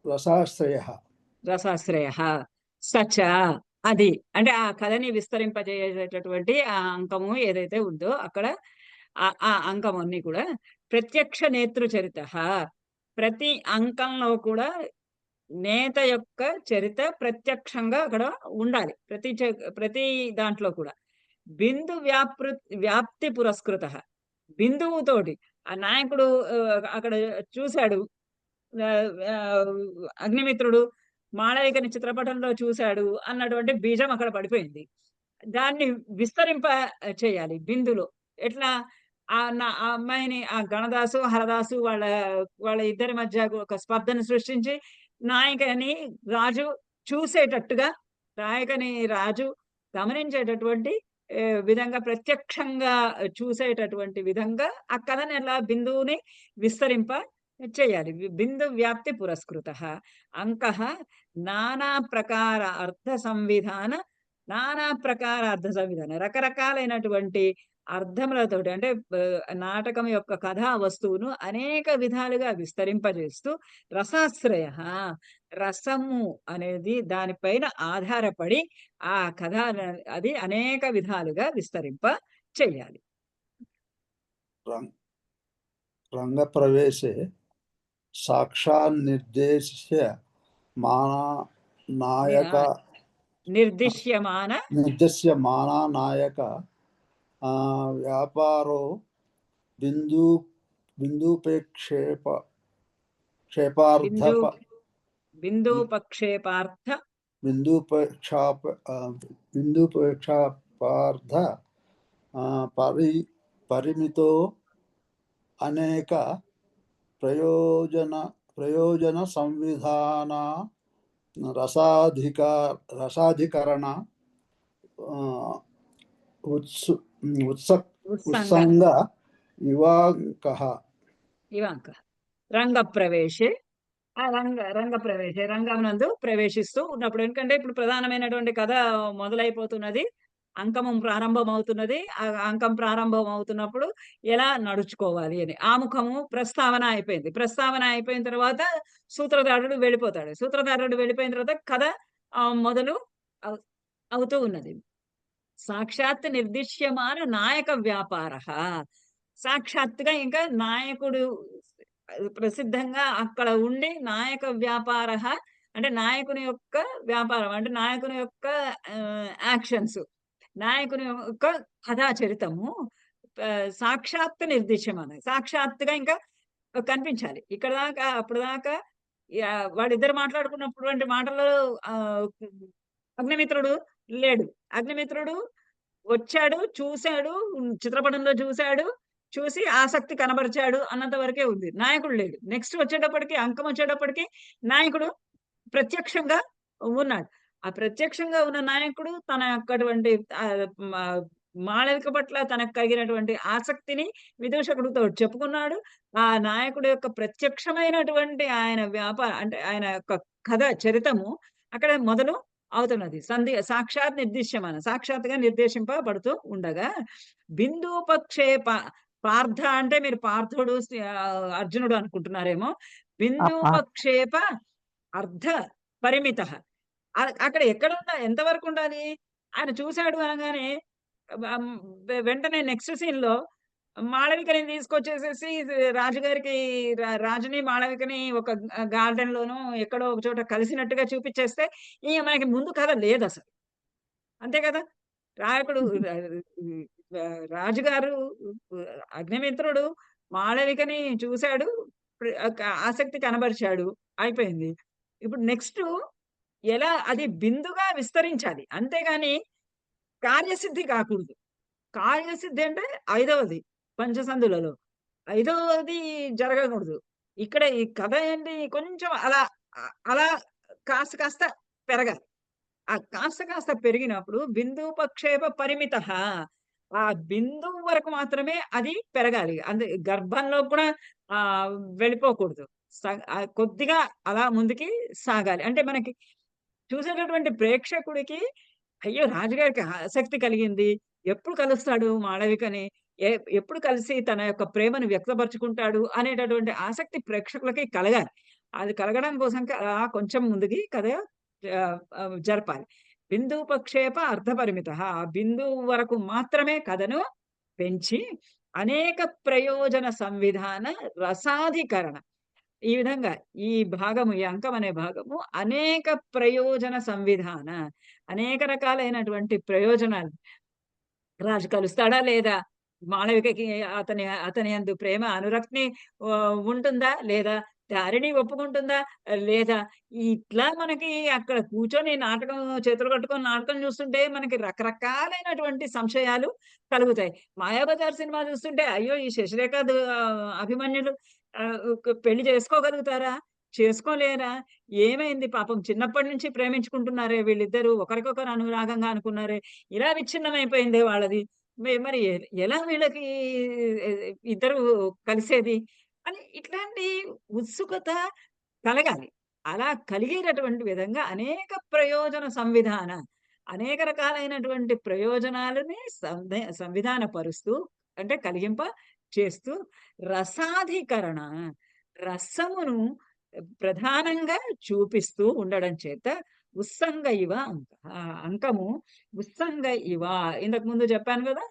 రసాశ్రయ సచ. అది అంటే ఆ కథని విస్తరింపజేసేటటువంటి ఆ అంకము ఏదైతే ఉందో అక్కడ ఆ అంకం అన్ని కూడా ప్రత్యక్ష నేతృచరిత. ప్రతి అంకంలో కూడా నేత యొక్క చరిత ప్రత్యక్షంగా అక్కడ ఉండాలి. ప్రతి దాంట్లో కూడా బిందు వ్యాప్తి పురస్కృత. బిందువుతోటి ఆ నాయకుడు అక్కడ చూశాడు, అగ్నిమిత్రుడు మాళవికని చిత్రపటంలో చూశాడు అన్నటువంటి బీజం అక్కడ పడిపోయింది. దాన్ని విస్తరింప చేయాలి బిందులో. ఎట్లా ఆ అమ్మాయిని, ఆ గణదాసు హరదాసు వాళ్ళ ఇద్దరి మధ్య ఒక స్పర్ధను సృష్టించి నాయకని రాజు చూసేటట్టుగా, నాయకని రాజు గమనించేటటువంటి విధంగా, ప్రత్యక్షంగా చూసేటటువంటి విధంగా ఆ కథని ఎలా బిందువుని విస్తరింప చేయాలి. బిందు వ్యాప్తి పురస్కృత అంకః నానా ప్రకార అర్థ సంవిధాన రకరకాలైనటువంటి అర్థములతోటి అంటే నాటకం యొక్క కథా వస్తువును అనేక విధాలుగా విస్తరింపజేస్తూ రసాశ్రయ రసము అనేది దానిపైన ఆధారపడి ఆ కథ అది అనేక విధాలుగా విస్తరింప చెయ్యాలి. రంగప్రవేశే సాక్షాన్నిర్దేశ్య మానా నాయక నిర్దిశ్యమాన నాయక వ్యాపారో బిందూపక్షేపార్థ పరిమితో అనేక ప్రయోజన సంవిధాన రసాధికరణ ఉత్సంగ ఇవాంక రంగప్రవేశే ఆ రంగమునందు ప్రవేశిస్తూ ఉన్నప్పుడు, ఎందుకంటే ఇప్పుడు ప్రధానమైనటువంటి కథ మొదలైపోతున్నది, అంకము ప్రారంభం అవుతున్నది. ఆ అంకం ప్రారంభం అవుతున్నప్పుడు ఎలా నడుచుకోవాలి అని ఆముఖము ప్రస్తావన అయిపోయింది. ప్రస్తావన అయిపోయిన తర్వాత సూత్రధారుడు వెళ్ళిపోతాడు. సూత్రధారుడు వెళ్ళిపోయిన తర్వాత కథ మొదలు అవుతూ ఉన్నది. సాక్షాత్ నిర్దిశ్యమాన నాయక వ్యాపార, సాక్షాత్తుగా ఇంకా నాయకుడు ప్రసిద్ధంగా అక్కడ ఉండి నాయక వ్యాపార అంటే నాయకుని యొక్క వ్యాపారం, అంటే నాయకుని యొక్క యాక్షన్స్, నాయకుని యొక్క కథాచరితము సాక్షాత్ నిర్దిశ్యమాన, సాక్షాత్తుగా ఇంకా కనిపించాలి. ఇక్కడ దాకా అప్పుడు దాకా వాడిద్దరు మాట్లాడుకున్నటువంటి మాటలు అగ్నిమిత్రుడు లేడు. అగ్నిమిత్రుడు వచ్చాడు, చూశాడు, చిత్రపటంలో చూసి ఆసక్తి కనబరిచాడు అన్నంత వరకే ఉంది. నాయకుడు లేడు. నెక్స్ట్ వచ్చేటప్పటికి అంకం వచ్చేటప్పటికి నాయకుడు ప్రత్యక్షంగా ఉన్నాడు. ఆ ప్రత్యక్షంగా ఉన్న నాయకుడు తన యొక్కటువంటి మాళవిక పట్ల తనకు కలిగినటువంటి ఆసక్తిని విదూషకుడితో చెప్పుకున్నాడు. ఆ నాయకుడు యొక్క ప్రత్యక్షమైనటువంటి ఆయన వ్యాపారం అంటే ఆయన యొక్క కథ చరితము అక్కడ మొదలు అవుతున్నది. సాక్షాత్ నిర్దిశ్యమాన, సాక్షాత్తుగా నిర్దేశింపబడుతూ ఉండగా బిందూపక్షేప పార్థ అంటే మీరు పార్థుడు అర్జునుడు అనుకుంటున్నారేమో. బిందూపక్షేప అర్ధ పరిమిత, అక్కడ ఎక్కడ ఎంతవరకు ఉండాలి? ఆయన చూశాడు అనగానే వెంటనే నెక్స్ట్ సీన్ లో మాళవికని తీసుకొచ్చేసేసి రాజుగారికి రాజుని మాళవికని ఒక గార్డెన్ లోనో ఎక్కడో ఒక చోట కలిసినట్టుగా చూపించేస్తే ఇక మనకి ముందు కథ లేదు అసలు. అంతే కదా. రాజుగారు అగ్నిమిత్రుడు మాళవికని చూశాడు, ఆసక్తి కనబరిచాడు, అయిపోయింది. ఇప్పుడు నెక్స్ట్ ఎలా అది బిందుగా విస్తరించాలి, అంతేగాని కార్యసిద్ధి కాకూడదు. కార్యసిద్ధి అంటే 5వది పంచసంధులలో 5వది జరగకూడదు. ఇక్కడ ఈ కథ ఏంటి, కొంచెం అలా అలా కాస్త పెరగాలి. ఆ కాస్త పెరిగినప్పుడు బిందూపక్షేప పరిమిత, ఆ బిందువు వరకు మాత్రమే అది పెరగాలి. అంతే, గర్భంలో కూడా వెళ్ళిపోకూడదు. కొద్దిగా అలా ముందుకి సాగాలి. అంటే మనకి చూసేటటువంటి ప్రేక్షకుడికి అయ్యో రాజుగారికి ఆసక్తి కలిగింది, ఎప్పుడు కలుస్తాడు మాళవికని, ఎప్పుడు కలిసి తన యొక్క ప్రేమను వ్యక్తపరుచుకుంటాడు అనేటటువంటి ఆసక్తి ప్రేక్షకులకి కలగాలి. అది కలగడం కోసం కొంచెం ముందుకి కథ జరపాలి. బిందూపక్షేప అర్ధపరిమిత, ఆ బిందువు వరకు మాత్రమే కథను పెంచి అనేక ప్రయోజన సంవిధాన రసాధికరణ, ఈ విధంగా ఈ భాగము, ఈ అంకం అనే భాగము అనేక ప్రయోజన సంవిధాన, అనేక రకాలైనటువంటి ప్రయోజనాలు. రాజు కలుస్తాడా లేదా, మాళవికకి అతని యందు ప్రేమ అనురక్తి ఉంటుందా లేదా, తారిణి ఒప్పుకుంటుందా లేదా, ఇట్లా మనకి అక్కడ కూర్చొని నాటకం చేతులు కట్టుకొని నాటకం చూస్తుంటే మనకి రకరకాలైనటువంటి సంశయాలు కలుగుతాయి. మాయాబజార్ సినిమా చూస్తుంటే అయ్యో ఈ శశిరేఖ అభిమన్యులు పెళ్లి చేసుకోగలుగుతారా, చేసుకోలేరా, ఏమైంది పాపం, చిన్నప్పటి నుంచి ప్రేమించుకుంటున్నారే వీళ్ళిద్దరూ, ఒకరికొకరు అనురాగంగా అనుకున్నారే, ఇలా విచ్ఛిన్నమైపోయిందే వాళ్ళది, మరి ఎలా వీళ్ళకి ఇద్దరు కలిసేది అని ఇట్లాంటి ఉత్సుకత కలగాలి. అలా కలిగేటటువంటి విధంగా అనేక ప్రయోజన సంవిధాన అనేక రకాలైనటువంటి ప్రయోజనాలని సంవిధానపరుస్తూ అంటే కలిగింప చేస్తూ రసాధికరణ రసమును ప్రధానంగా చూపిస్తూ ఉండడం చేత ఉత్సంగ ఇవ అంకము ఉత్సంగ ఇవ. ఇంతకు ముందు చెప్పాను కదా,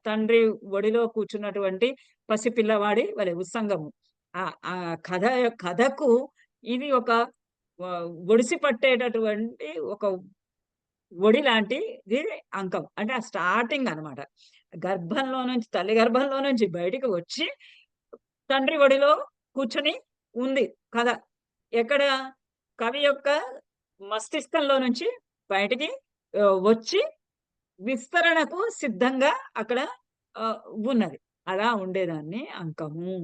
తండ్రి ఒడిలో కూర్చున్నటువంటి పసిపిల్లవాడి వలె ఉత్సంగము. ఆ కథకు ఇది ఒక ఒడిసి పట్టేటటువంటి ఒక ఒడి లాంటిది అంకం. అంటే ఆ స్టార్టింగ్ అన్నమాట. గర్భంలో నుంచి తల్లి గర్భంలో నుంచి బయటికి వచ్చి తండ్రి ఒడిలో కూర్చొని ఉంది కథ. ఎక్కడ కవి యొక్క మస్తిష్కంలో నుంచి బయటికి వచ్చి విస్తరణకు సిద్ధంగా అక్కడ ఉన్నది. అలా ఉండేదాన్ని అంకము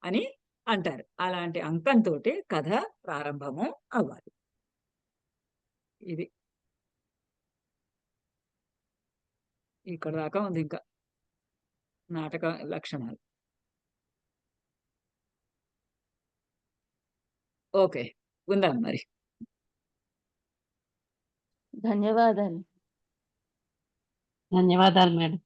అని అంటారు. అలాంటి అంకంతో కథ ప్రారంభము అవ్వాలి. ఇది ఇక్కడ దాకా ఉంది ఇంకా నాటక లక్షణాలు. ఓకే, ఉందాం మరి. ధన్యవాదాలు. ధన్యవాదాలు మేడం.